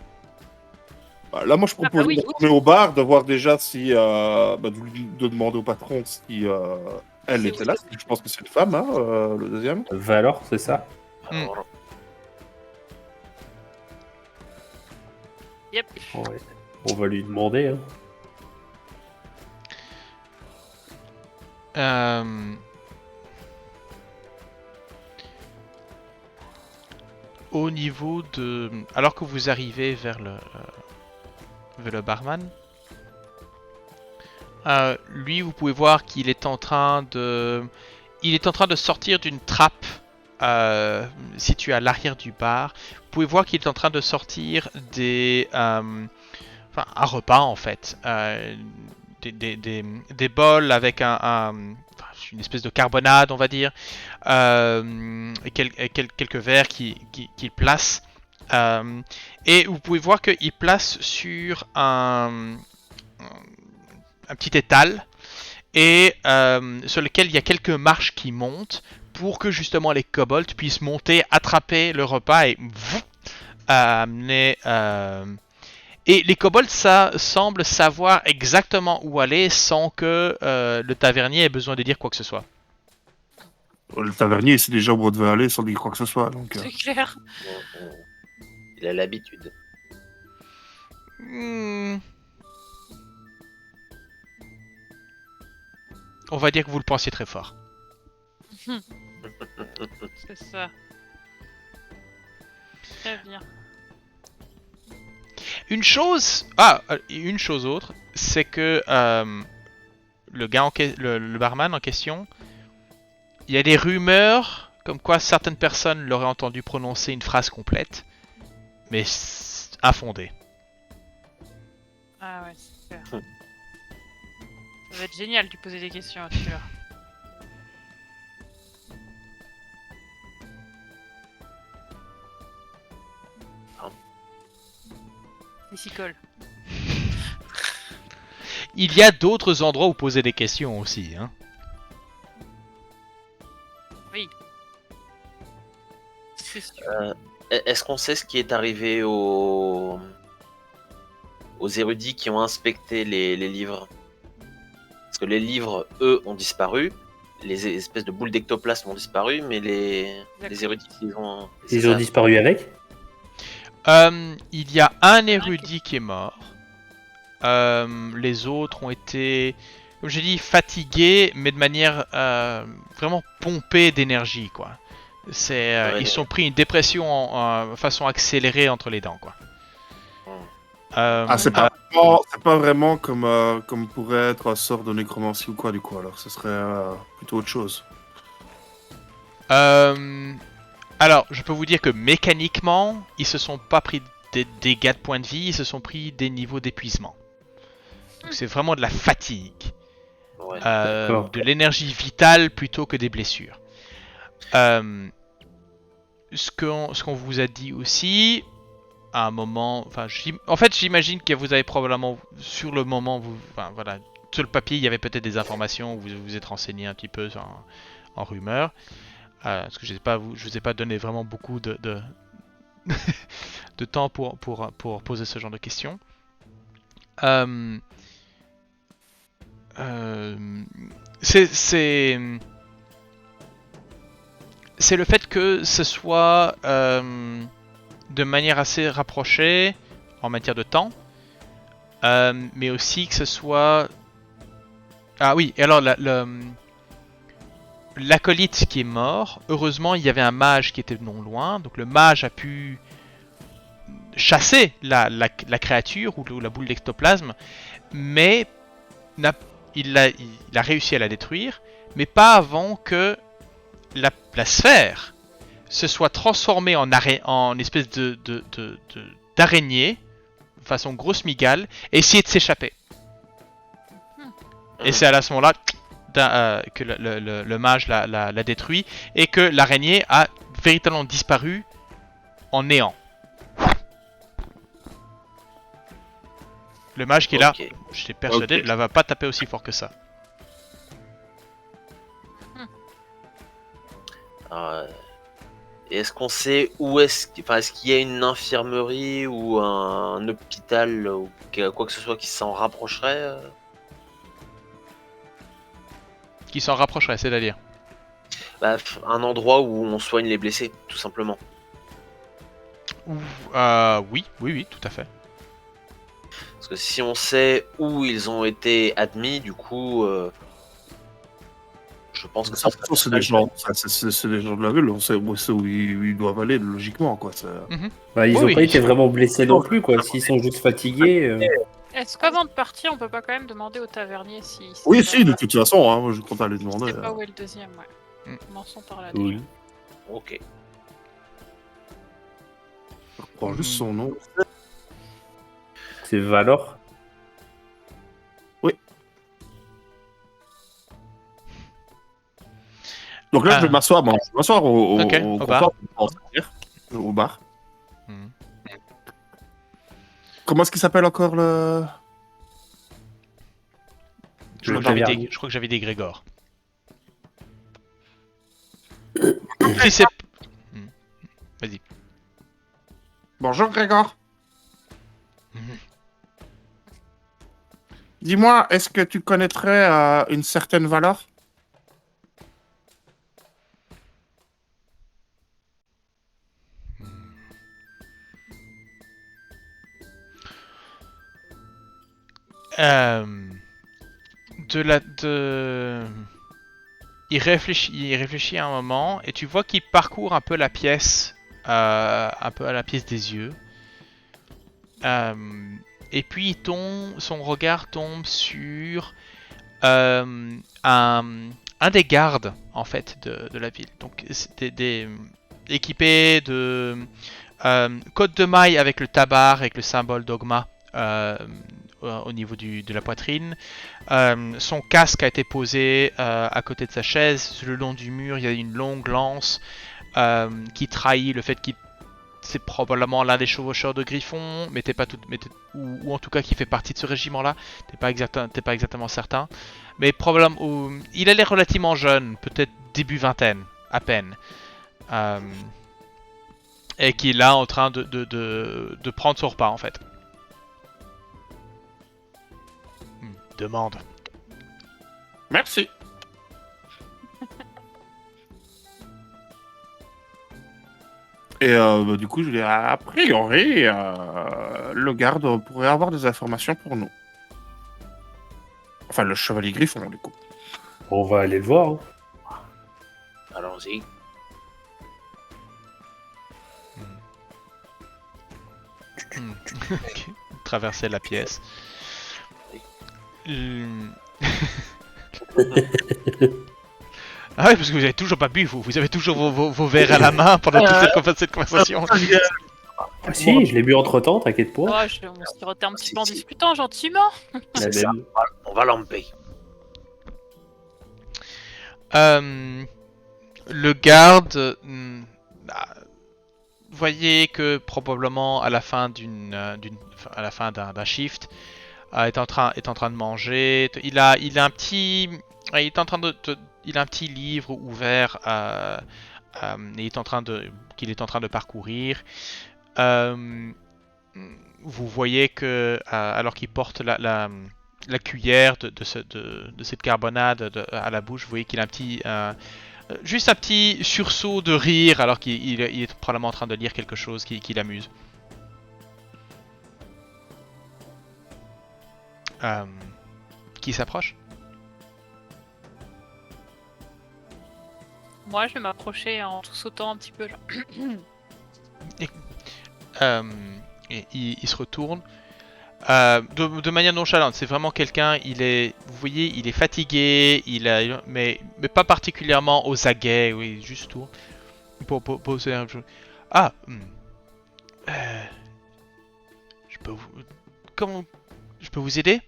Là, moi, je Ah bah propose oui. de retourner au bar, de voir déjà si... de demander au patron si elle Si était vous là. êtes- Je pense que c'est une femme, hein, le deuxième. Valor, c'est ça? Alors, Yep. Ouais. On va lui demander. Hein. Au niveau de... Alors que vous arrivez vers le barman, lui, vous pouvez voir qu'il est en train de... Il est en train de sortir d'une trappe située à l'arrière du bar. Vous pouvez voir qu'il est en train de sortir enfin, un repas en fait. Des bols avec enfin, une espèce de carbonade, on va dire. Et quelques verres qu'il place. Et vous pouvez voir qu'il place sur un petit étal et sur lequel il y a quelques marches qui montent pour que justement les kobolds puissent monter, attraper le repas et amener. Et les kobolds semblent savoir exactement où aller sans que le tavernier ait besoin de dire quoi que ce soit. Le tavernier, c'est déjà où on devait aller sans dire quoi que ce soit. Donc, C'est clair. il a l'habitude. On va dire que vous le pensiez très fort. C'est ça. Très bien. Une chose autre, c'est que le barman en question, il y a des rumeurs comme quoi certaines personnes l'auraient entendu prononcer une phrase complète, mais infondée. Ah ouais, super. Ça va être génial de lui poser des questions à celui-là. Il s'y colle. Il y a d'autres endroits où poser des questions aussi, hein. Oui. C'est sûr. Est-ce qu'on sait ce qui est arrivé aux érudits qui ont inspecté les livres? Parce que les livres, eux, ont disparu. Les espèces de boules d'ectoplasme ont disparu, mais les érudits qui ont... Ils ont disparu avec? Il y a un érudit qui est mort. Les autres ont été, comme j'ai dit, fatigués, mais de manière vraiment pompée d'énergie, quoi. Ouais, ils ont pris une dépression en façon accélérée entre les dents, quoi. c'est pas vraiment comme pourrait être un sort de nécromancie ou quoi, du coup. Alors, ce serait plutôt autre chose. Alors, je peux vous dire que mécaniquement, ils se sont pas pris des dégâts de points de vie, ils se sont pris des niveaux d'épuisement. Donc c'est vraiment de la fatigue. Ouais. De l'énergie vitale plutôt que des blessures. Ce qu'on vous a dit aussi, à un moment, en fait j'imagine que vous avez probablement, sur le moment, voilà, sur le papier il y avait peut-être des informations, où vous vous êtes renseigné un petit peu en rumeurs. Parce que je vous ai pas donné vraiment beaucoup de temps pour poser ce genre de questions. C'est le fait que ce soit de manière assez rapprochée en matière de temps, mais aussi que ce soit... Ah oui, et alors l'acolyte qui est mort, heureusement il y avait un mage qui était non loin, donc le mage a pu chasser la créature ou la boule d'ectoplasme, mais il a réussi à la détruire, mais pas avant que la sphère se soit transformée en espèce d'araignée, façon grosse migale, et essayer de s'échapper. Et c'est à ce moment-là que le mage l'a détruit et que l'araignée a véritablement disparu en néant. Le mage qui est là, j'étais persuadé, ne la va pas taper aussi fort que ça. Et est-ce qu'on sait où est-ce qu'il y a une infirmerie ou un hôpital ou quoi que ce soit qui s'en rapprocherait Qui s'en rapprocherait, c'est-à-dire? Un endroit où on soigne les blessés, tout simplement. Oui, tout à fait. Parce que si on sait où ils ont été admis, du coup, je pense que ça C'est des gens, c'est des gens de la ville, on sait où ils doivent aller, logiquement, quoi. Bah, ils Oui, ont pas oui. été vraiment blessés non plus, quoi. S'ils sont juste fatigués. Est-ce qu'avant de partir, on peut pas quand même demander au tavernier si... Oui, si, de toute façon, hein, moi je compte aller Je demander. sais pas où est le deuxième, ouais. Mm. Commençons par là. Oui. Ok. Je reprends juste son nom. C'est Valor. Donc là, je vais m'asseoir, au Ok, au bar. Au bar. Mhm. Comment est-ce qu'il s'appelle encore le... Je crois que j'avais des Grégor. Si c'est... Vas-y. Bonjour Grégor. Mhm. Dis-moi, est-ce que tu connaîtrais une certaine valeur? Il réfléchit un moment et tu vois qu'il parcourt un peu la pièce, un peu à la pièce des yeux. Et puis son regard tombe sur un des gardes en fait de la ville. Donc c'était équipé de côte de maille avec le tabard, avec le symbole dogma au niveau de la poitrine. Son casque a été posé à côté de sa chaise. Le long du mur, il y a une longue lance qui trahit le fait qu'il c'est probablement l'un des chevaucheurs de Griffon, mais t'es pas tout, ou en tout cas qui fait partie de ce régiment-là. T'es pas exactement certain. Mais probablement, il a l'air relativement jeune, peut-être début vingtaine, à peine. Et qui est là en train de prendre son repas en fait. Demande. Merci. Et du coup, je dis, a priori, le garde pourrait avoir des informations pour nous. Enfin, le chevalier Griffon, du coup. On va aller le voir. Hein. Allons-y. Traverser la pièce. Ah oui, parce que vous avez toujours pas bu, vous avez toujours vos verres à la main pendant toute cette conversation. Ah, si, je l'ai bu entre temps, t'inquiète pas. Oh, on se tirotait un petit peu en discutant gentiment. La C'est ça. même. On va lamper. Le garde, vous voyez que probablement à la fin d'un shift, est en train de manger. Il a un petit, il est en train il a un petit livre ouvert qu'il est en train de parcourir. Vous voyez que alors qu'il porte la cuillère de cette carbonade à la bouche, vous voyez qu'il a juste un petit sursaut de rire alors qu'il est probablement en train de lire quelque chose qui l'amuse. Qui s'approche? Moi, je vais m'approcher en tout sautant un petit peu. Genre. Et il se retourne de manière nonchalante. C'est vraiment quelqu'un. Vous voyez, il est fatigué. Mais pas particulièrement aux aguets. Oui, juste tout. Pour poser un jeu. Ah. Je peux vous. Comment je peux vous aider?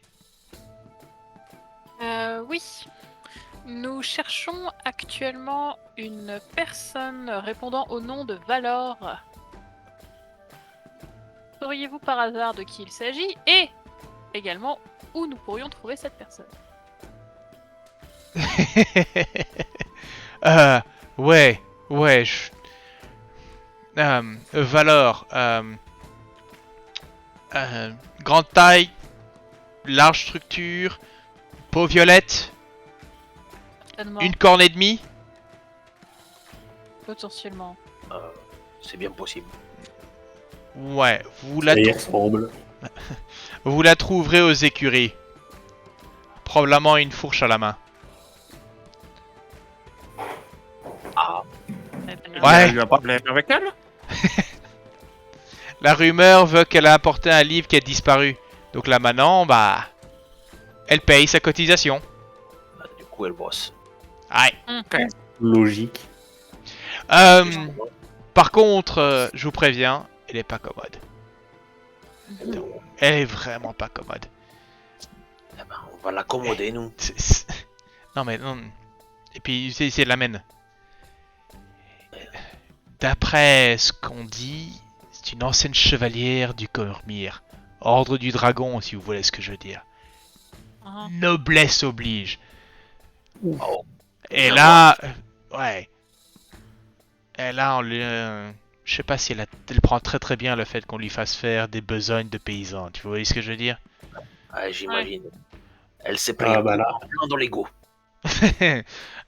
Oui. Nous cherchons actuellement une personne répondant au nom de Valor. Sauriez-vous par hasard de qui il s'agit et également où nous pourrions trouver cette personne? Ouais. Valeur. Grande taille, large structure, peau violette, Certainement, une corne et demie. potentiellement. C'est bien possible. Ouais, vous Ça y ressemble. la trouverez aux écuries. Probablement une fourche à la main. Ah, Très bien. Ouais. Il y a eu un problème avec elle. La rumeur veut qu'elle a apporté un livre qui a disparu. Donc là maintenant, bah... Elle paye sa cotisation. bah, du coup, elle bosse. Aïe. Logique. Par contre, je vous préviens, elle est pas commode. Mhm. Elle est vraiment pas commode. Eh ben, on va l'accommoder, nous. Non mais non. Et puis c'est de la mène. D'après ce qu'on dit, c'est une ancienne chevalière du Cormyr. Ordre du dragon, si vous voulez ce que je veux dire. Mhm. Noblesse oblige. Oh. Et Je là, ouais. Et là, je sais pas si elle prend très très bien le fait qu'on lui fasse faire des besognes de paysans. Tu vois ce que je veux dire? Ouais, j'imagine. Elle s'est pris Ah un bah coup là. plein dans l'ego.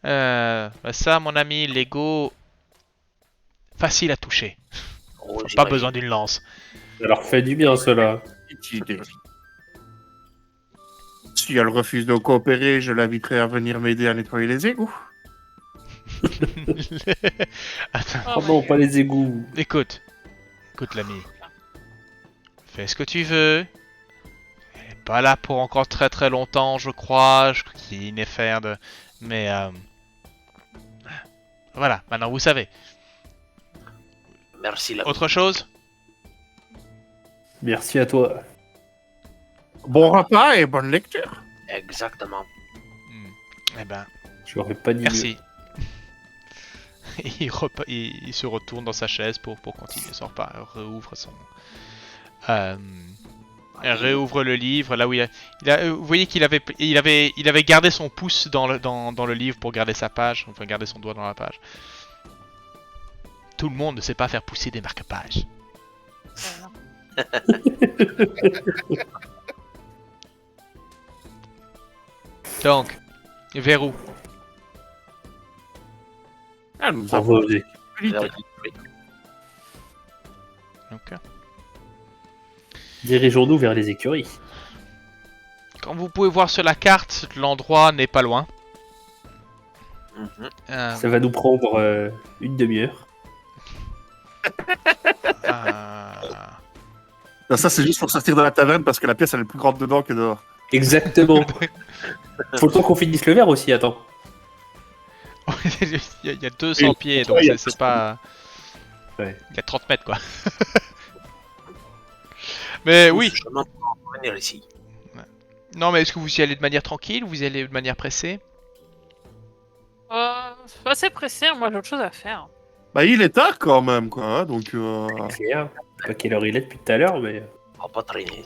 Bah ça, mon ami, l'ego, facile à toucher. Oh, Pas j'imagine. besoin d'une lance. Ça leur fait du bien, cela. Petite idée. Si elle refuse de coopérer, je l'inviterai à venir m'aider à nettoyer les égouts. Attends, Oh, Oh non, pas les égouts. écoute l'ami. Fais ce que tu veux. Elle est pas là pour encore très très longtemps, je crois. Je crois qu'il est ineffère de... Mais voilà, maintenant vous savez. Merci, la Autre chose? Merci à toi. Bon repas et bonne lecture. Exactement. Eh ben, J'aurais pas dit mieux. merci. Il se retourne dans sa chaise pour continuer son repas. Réouvre son... réouvre le livre là où vous voyez qu'il avait gardé son pouce dans le livre pour garder sa page, enfin garder son doigt dans la page. Tout le monde ne sait pas faire pousser des marque-pages. Donc, vers où? Ah, nous On avons va oser. Vers possibilité. les- Ok. Dirigeons-nous vers les écuries. Comme vous pouvez voir sur la carte, l'endroit n'est pas loin. Mhm. Ça va nous prendre une demi-heure. Non, ça, c'est juste pour sortir de la taverne parce que la pièce elle est plus grande dedans que dehors. Exactement. Faut le temps qu'on finisse le verre aussi, attends. il y a 200 pieds, donc ouais, il y a c'est pas... Ouais. Il y a 30 mètres, quoi. Mais oui. Ce chemin pour venir ici. Non, mais est-ce que vous y allez de manière tranquille ou vous y allez de manière pressée? C'est pas assez pressé, moi j'ai autre chose à faire. Bah, il est tard quand même, quoi. Hein, donc, Clair. Je sais pas quelle heure il est depuis tout à l'heure, mais. On va pas traîner.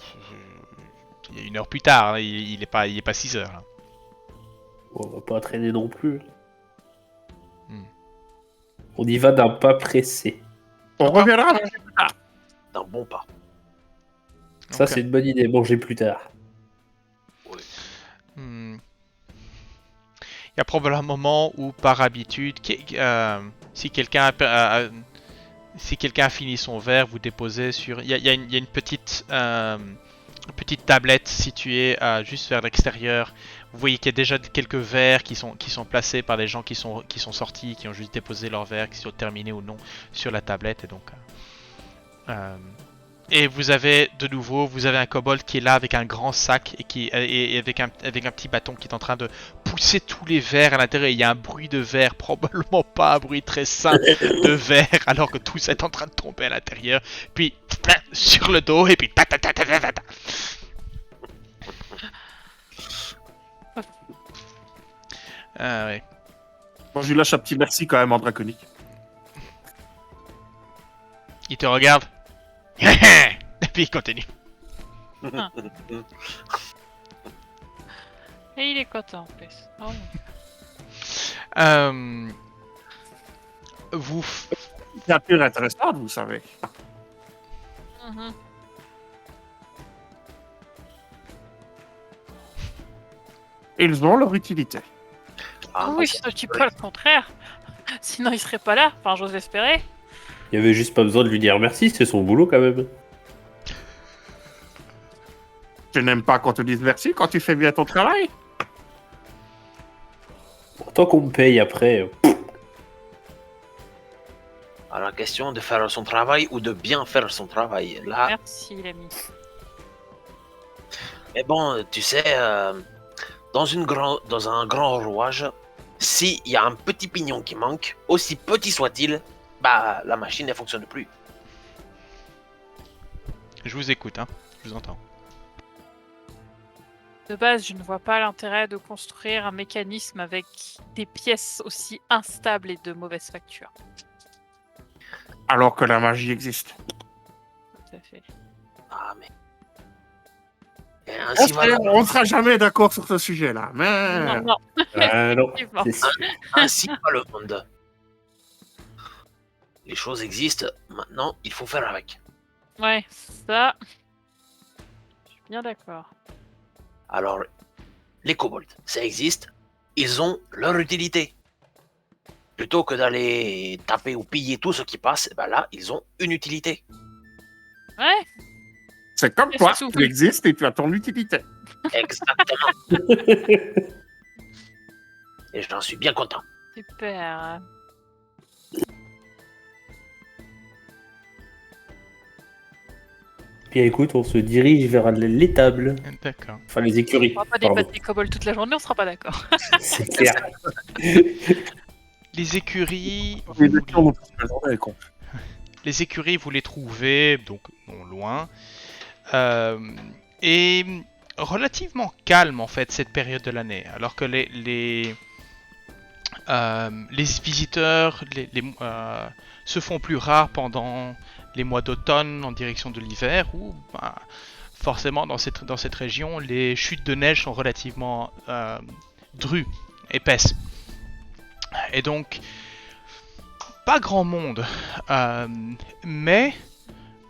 Il y a une heure plus tard, hein, il est pas 6 heures. Là. On va pas traîner non plus. Hmm. On y va d'un pas pressé. on reviendra. D'un bon pas. Ça, Ok. c'est une bonne idée. Manger plus tard. Hmm. Il y a probablement un moment où, par habitude, si quelqu'un a fini son verre, vous déposez sur... Il y a une petite tablette située juste vers l'extérieur. Vous voyez qu'il y a déjà quelques verres qui sont placés par des gens qui sont sortis, qui ont juste déposé leurs verres, qui sont terminés ou non sur la tablette. Et donc... Et vous avez un kobold qui est là avec un grand sac et avec un petit bâton qui est en train de pousser tous les verres à l'intérieur. Il y a un bruit de verre, probablement pas un bruit très sain de verre, alors que tout ça est en train de tomber à l'intérieur. Puis sur le dos et puis ta ta ta ta ta ta ta. Ah ouais. Bon, je lui lâche un petit merci quand même en draconique. Il te regarde. Et puis il continue. Et il est content en plus. Oh, non. Vous Créature intéressante. méthode, vous savez. Mhm. Ils ont leur utilité. Ah, oui, je ne dis pas le contraire. Sinon, il serait pas là. Enfin, j'ose espérer. Il y avait juste pas besoin de lui dire merci, c'est son boulot quand même. Tu n'aimes pas qu'on te dise merci quand tu fais bien ton travail? Tant qu'on me paye après. Alors, la question de faire son travail ou de bien faire son travail. Là, Merci, l'ami. mais bon, tu sais, dans un grand rouage, s'il y a un petit pignon qui manque, aussi petit soit-il, bah la machine ne fonctionne plus. Je vous écoute, hein. Je vous entends. De base, je ne vois pas l'intérêt de construire un mécanisme avec des pièces aussi instables et de mauvaise facture. Alors que la magie existe. Tout à fait. Ah mais. Et ainsi On ne sera jamais d'accord sur ce sujet-là, mais... Non, non, Ah non, effectivement. c'est sûr. ainsi va le monde. Les choses existent, maintenant il faut faire avec. Ouais, ça... Je suis bien d'accord. Alors, les kobolds, ça existe, ils ont leur utilité. Plutôt que d'aller taper ou piller tout ce qui passe, ben là, ils ont une utilité. Ouais, C'est comme Et toi, c'est tout. tu existes et tu as ton utilité. Exactement. Et j'en suis bien content. super. Bien écoute, on se dirige vers l'étable. D'accord. Enfin, les écuries. On va pas pardon. débattre des kobolds toute la journée, on sera pas d'accord. C'est clair. Les écuries, Les vous, lectures dont tu te présentais, con. les écuries, vous les trouvez donc non loin et relativement calme en fait cette période de l'année, alors que les visiteurs se font plus rares pendant les mois d'automne en direction de l'hiver, où bah, forcément dans cette région les chutes de neige sont relativement drues, épaisses. Et donc, pas grand monde. Mais,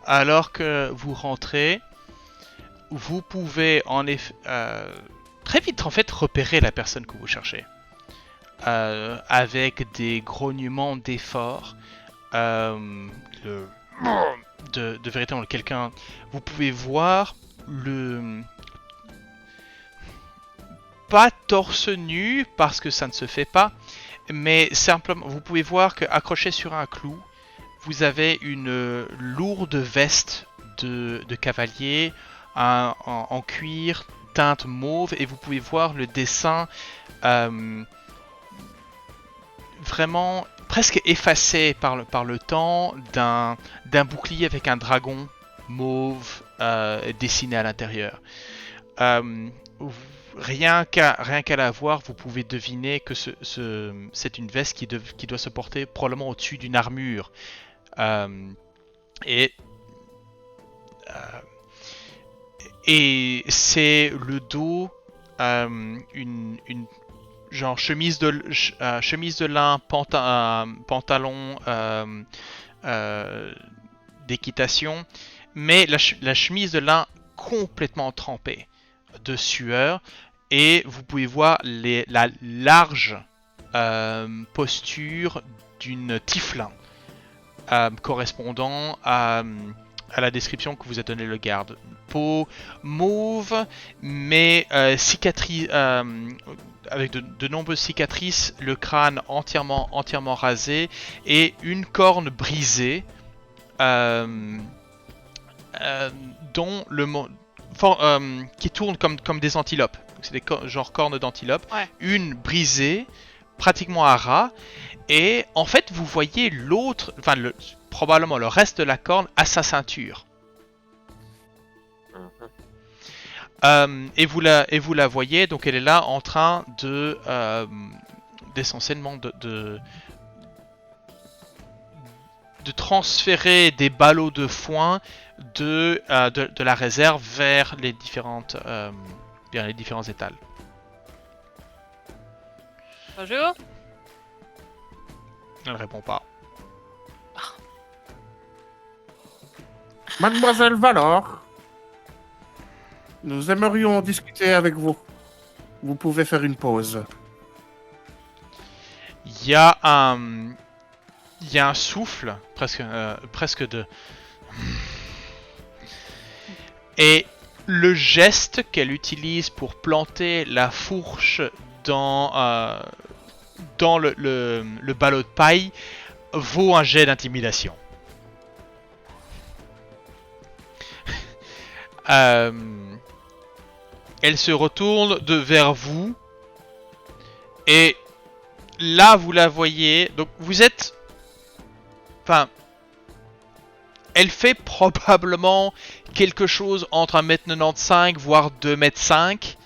alors que vous rentrez, vous pouvez en effet très vite en fait repérer la personne que vous cherchez. Avec des grognements d'effort, de véritablement quelqu'un. Vous pouvez voir le pas torse nu parce que ça ne se fait pas, mais simplement vous pouvez voir que accroché sur un clou, vous avez une lourde veste de cavalier en cuir teinte mauve, et vous pouvez voir le dessin vraiment presque effacé par le temps d'un bouclier avec un dragon mauve dessiné à l'intérieur. Rien qu'à la voir, vous pouvez deviner que c'est une veste qui doit se porter probablement au-dessus d'une armure. Et c'est le dos, une genre chemise de lin, pantalon d'équitation, mais la chemise de lin complètement trempée de sueur, et vous pouvez voir la large posture d'une tiflin correspondant à la description que vous a donnée le garde. Peau mauve, mais avec de nombreuses cicatrices, le crâne entièrement rasé et une corne brisée dont qui tourne comme des antilopes. C'est des genre cornes d'antilope. Ouais. Une brisée, pratiquement à ras. Et en fait, vous voyez probablement le reste de la corne à sa ceinture. Et vous la voyez, donc elle est là en train de essentiellement de transférer des ballots de foin de la réserve vers les différents étals. Bonjour. Elle ne répond pas. Mademoiselle Valor, nous aimerions discuter avec vous. Vous pouvez faire une pause. Il y a un souffle, presque de... Et le geste qu'elle utilise pour planter la fourche dans le ballot de paille vaut un jet d'intimidation. Elle se retourne vers vous et là vous la voyez. Donc vous êtes... Enfin... Elle fait probablement quelque chose entre 1m95 voire 2m5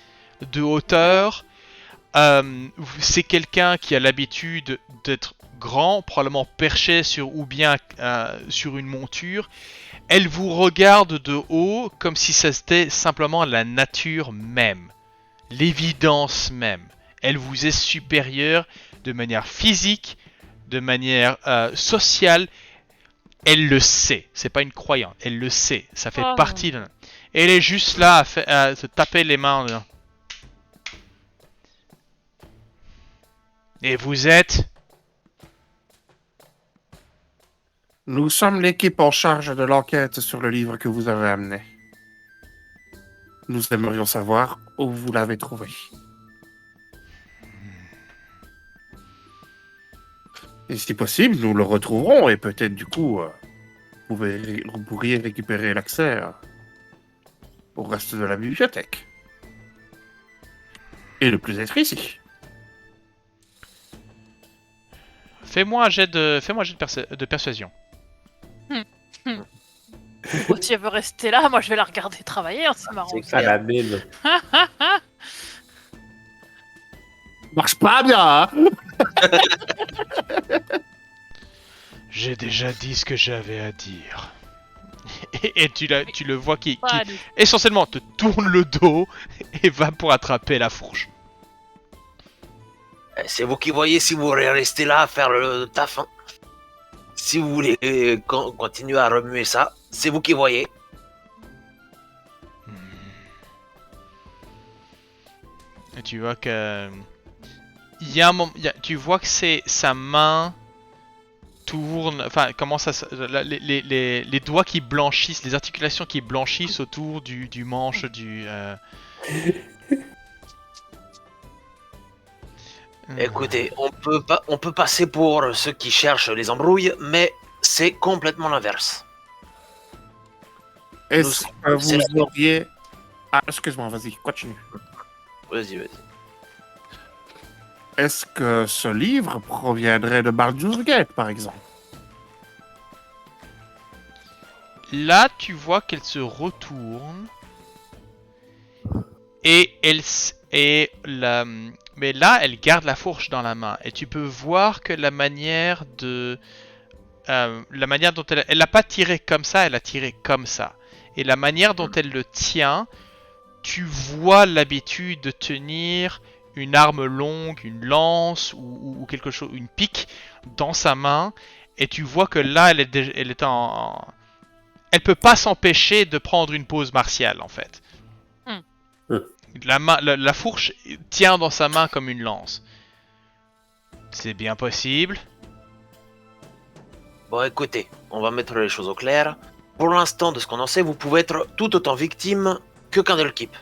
de hauteur. C'est quelqu'un qui a l'habitude d'être grand, probablement perché sur sur une monture. Elle vous regarde de haut comme si c'était simplement la nature même, l'évidence même. Elle vous est supérieure de manière physique, de manière sociale. Elle le sait, c'est pas une croyante, elle le sait, ça fait partie de... Elle est juste là à se taper les mains. Là. Et vous êtes... Nous sommes l'équipe en charge de l'enquête sur le livre que vous avez amené. Nous aimerions savoir où vous l'avez trouvé. Et si possible, nous le retrouverons et peut-être du coup, vous pourriez récupérer l'accès au reste de la bibliothèque. Et ne plus être ici. Fais-moi un jet de persuasion. Oh, si elle veut rester là, moi je vais la regarder travailler, hein, c'est marrant. C'est À clair. la même. Marche pas bien, hein. J'ai déjà dit ce que j'avais à dire. Et tu le vois qui essentiellement te tourne le dos et va pour attraper la fourche. C'est vous qui voyez si vous voulez rester là à faire le taf. Hein. Si vous voulez continuer à remuer ça, c'est vous qui voyez. Et tu vois que... Il y a un moment... Tu vois que c'est sa main tourne... Enfin, comment ça... Les doigts qui blanchissent, les articulations qui blanchissent autour du manche du... Écoutez, on peut passer pour ceux qui cherchent les embrouilles, mais c'est complètement l'inverse. Est-ce que vous auriez... Ah, excuse-moi, vas-y, continue. Vas-y. Est-ce que ce livre proviendrait de Baldur's Gate, par exemple? Là, tu vois qu'elle se retourne et mais là, elle garde la fourche dans la main et tu peux voir que la manière dont elle l'a pas tiré comme ça, elle a tiré comme ça. Et la manière dont elle le tient, tu vois l'habitude de tenir une arme longue, une lance ou quelque chose, une pique dans sa main. Et tu vois que là, elle est en... Elle peut pas s'empêcher de prendre une pose martiale, en fait. La fourche tient dans sa main comme une lance. C'est bien possible. Bon, écoutez, on va mettre les choses au clair. Pour l'instant, de ce qu'on en sait, vous pouvez être tout autant victime que Candlekeep.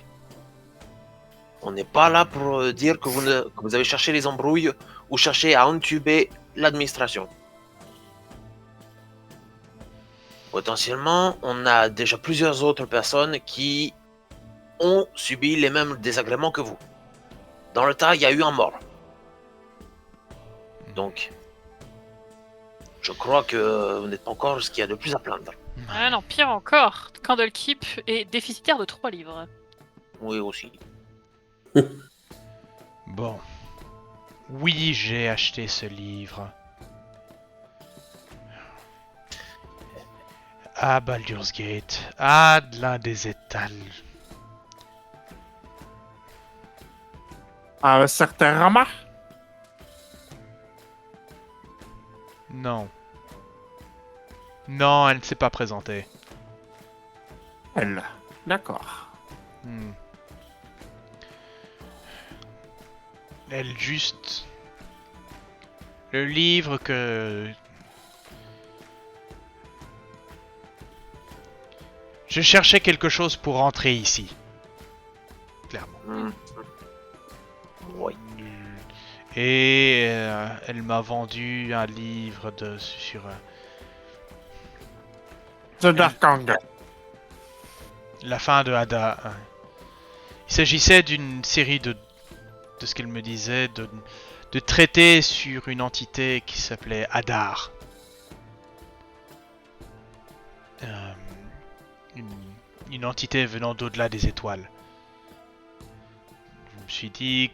On n'est pas là pour dire que vous avez cherché les embrouilles ou cherché à entuber l'administration. Potentiellement, on a déjà plusieurs autres personnes qui ont subi les mêmes désagréments que vous. Dans le tas, il y a eu un mort. Donc, je crois que vous n'êtes pas encore ce qu'il y a de plus à plaindre. Ah non, pire encore, Candlekeep est déficitaire de 3 livres. Oui, aussi. Bon. Oui, j'ai acheté ce livre. À Baldur's Gate, à l'un des étals. À un certain Rama? Non. Non, elle ne s'est pas présentée. Elle. D'accord. Hmm. Elle juste... Le livre que... Je cherchais quelque chose pour rentrer ici. Clairement. Oui. Et elle m'a vendu un livre sur The Dark Angle. la fin de Ada. Il s'agissait d'une série de ce qu'elle me disait, de traités sur une entité qui s'appelait Hadar. Une entité venant d'au-delà des étoiles. Je me suis dit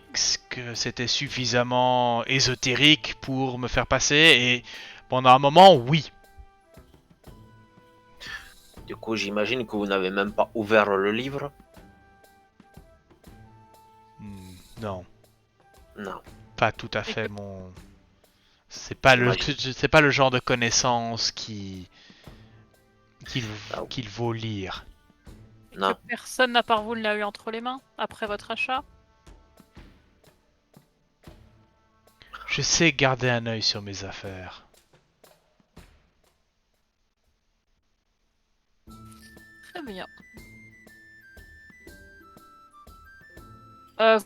que c'était suffisamment ésotérique pour me faire passer et pendant un moment, oui. Du coup, j'imagine que vous n'avez même pas ouvert le livre. Non, Non. pas tout à fait mon... C'est pas le genre de connaissance qu'il vaut lire. Non. Que personne n'a part vous ne l'a eu entre les mains après votre achat. Je sais garder un œil sur mes affaires. Très bien.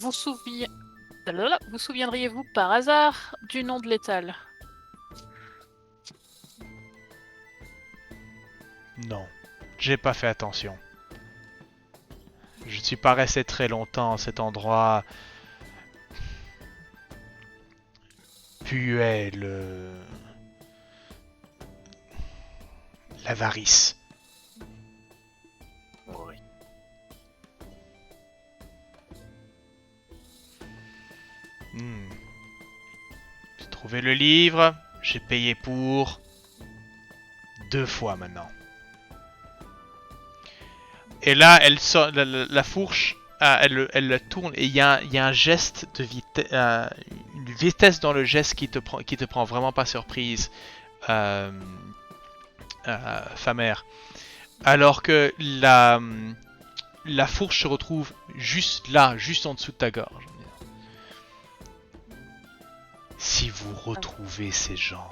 Vous souviendriez-vous par hasard du nom de l'étal? Non, j'ai pas fait attention. Je ne suis pas resté très longtemps à cet endroit. Puait l'avarice. Oui. J'ai trouvé le livre, j'ai payé pour 2 fois maintenant. Et là, elle sort la fourche, elle tourne et il y a un geste de vitesse, une vitesse dans le geste qui te prend vraiment pas surprise, Famère. Alors que la fourche se retrouve juste là, juste en dessous de ta gorge. Si vous retrouvez ces gens,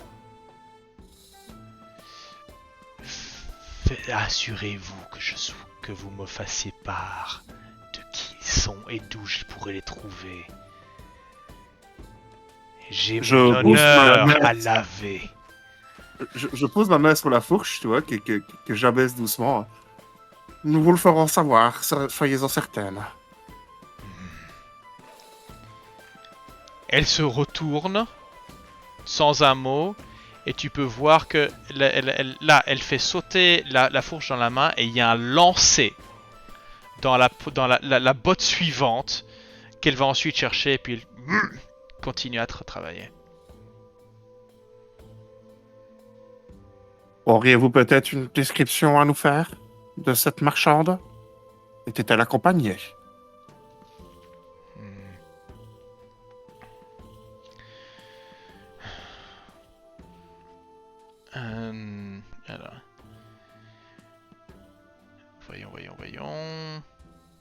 assurez-vous que vous me fassiez part de qui ils sont et d'où je pourrais les trouver. J'ai mon honneur à laver. Je pose ma main sur la fourche, tu vois, que j'abaisse doucement. Nous vous le ferons savoir, soyez-en certaine. Elle se retourne sans un mot et tu peux voir que là, elle fait sauter la fourche dans la main et il y a un lancer dans la botte suivante qu'elle va ensuite chercher et puis elle continue à travailler. Auriez-vous peut-être une description à nous faire de cette marchande? Était-elle accompagnée? Alors. Voyons.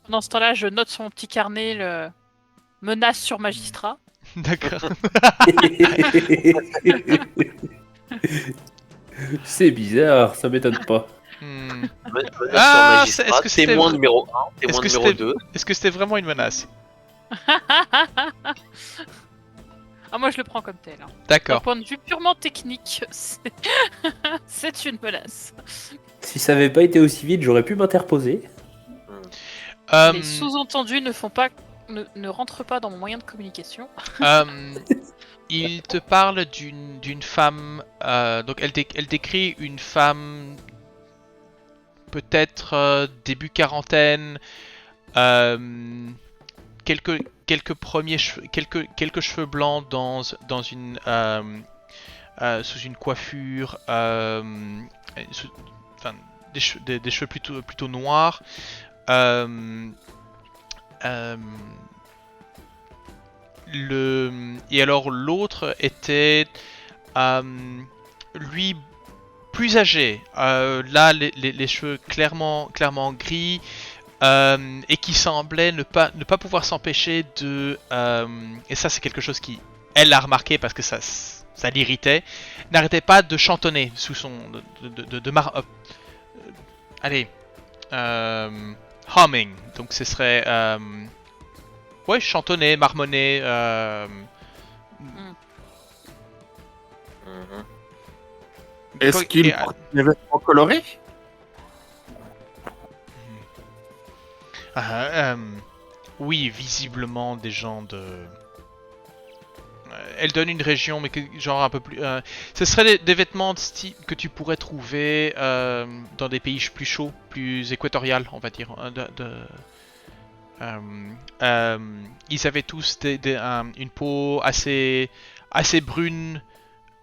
Dans ce temps-là, je note sur mon petit carnet le menace sur magistrat. D'accord. C'est bizarre, ça m'étonne pas. Est-ce que c'était témoin numéro 1, témoin numéro 2. Est-ce que c'était vraiment une menace? Ah, moi je le prends comme tel. D'un D'accord. point de vue purement technique, c'est une menace. Si ça avait pas été aussi vite, j'aurais pu m'interposer. Les sous-entendus ne rentrent pas dans mon moyen de communication. Il te parle d'une femme. Donc elle décrit une femme peut-être début quarantaine. Quelques premiers cheveux, quelques cheveux blancs dans une sous une coiffure, des cheveux plutôt noirs. Et alors l'autre était lui plus âgés, là les cheveux clairement gris, et qui semblait ne pas pouvoir s'empêcher de... et ça c'est quelque chose qui, elle l'a remarqué parce que ça l'irritait, n'arrêtait pas de chantonner sous son... allez... humming, donc ce serait... ouais, chantonner, marmonner... Mhm. Est-ce qu'il et- porte des vêtements colorés? oui, visiblement des gens de... elle donne une région, mais genre un peu plus... ce serait des vêtements de style que tu pourrais trouver dans des pays plus chauds, plus équatorial, on va dire. Ils avaient tous une peau assez brune,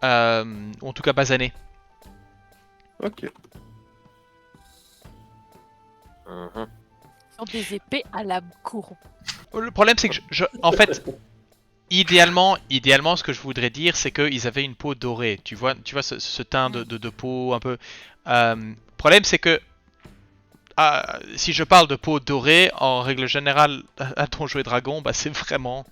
ou en tout cas basanée. Ok. Mhm. Sur des épées à la cour. Le problème, c'est que en fait, idéalement, ce que je voudrais dire, c'est qu'ils avaient une peau dorée. Tu vois ce teint de peau un peu. Le problème, c'est que si je parle de peau dorée, en règle générale, à Donjons et Dragons, bah, c'est vraiment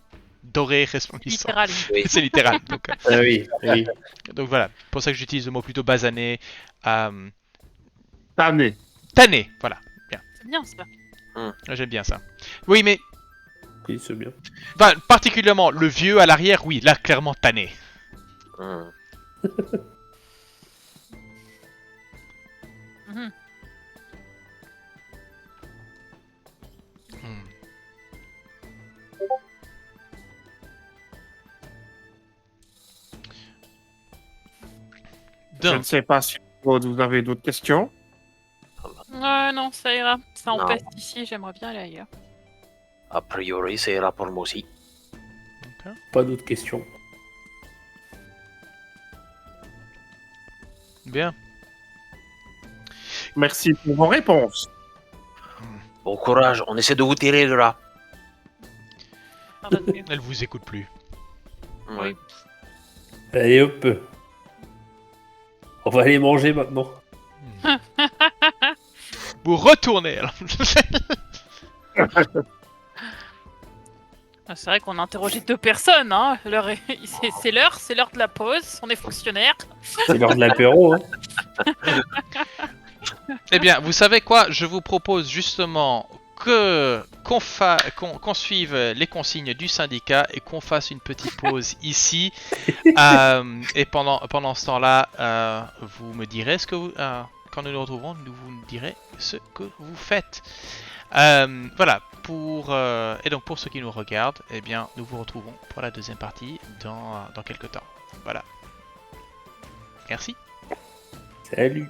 doré, resplendissant. Littéral. Oui. C'est littéral. Donc, Ah oui, oui. donc voilà, pour ça que j'utilise le mot plutôt basané. Tanné. Tanné, voilà. C'est bien ça. J'aime bien ça. Oui, mais Oui, c'est bien. enfin, particulièrement le vieux à l'arrière, oui, là, clairement tanné. Mhm. Mhm. Hmm. Je ne Donc, sais pas si vous avez d'autres questions. Ouais, non, ça ira. Ça Non. empeste ici, j'aimerais bien aller ailleurs. A priori, ça ira pour moi aussi. Pas d'autres questions. bien. Merci pour vos réponses. Bon courage, on essaie de vous tirer de là. Ça va mieux. Elle vous écoute plus. Oui. Allez hop. On va aller manger maintenant. Vous retournez alors. Ah, c'est vrai qu'on a interrogé 2 personnes, hein. C'est l'heure de la pause, on est fonctionnaire. C'est l'heure de l'apéro. Hein. Eh bien, vous savez quoi? Je vous propose justement qu'on suive les consignes du syndicat et qu'on fasse une petite pause ici. Et pendant ce temps-là, vous me direz ce que vous... quand nous nous retrouverons, vous nous direz ce que vous faites. Voilà, et donc pour ceux qui nous regardent, eh bien, nous vous retrouvons pour la deuxième partie dans quelques temps. Voilà. Merci. Salut.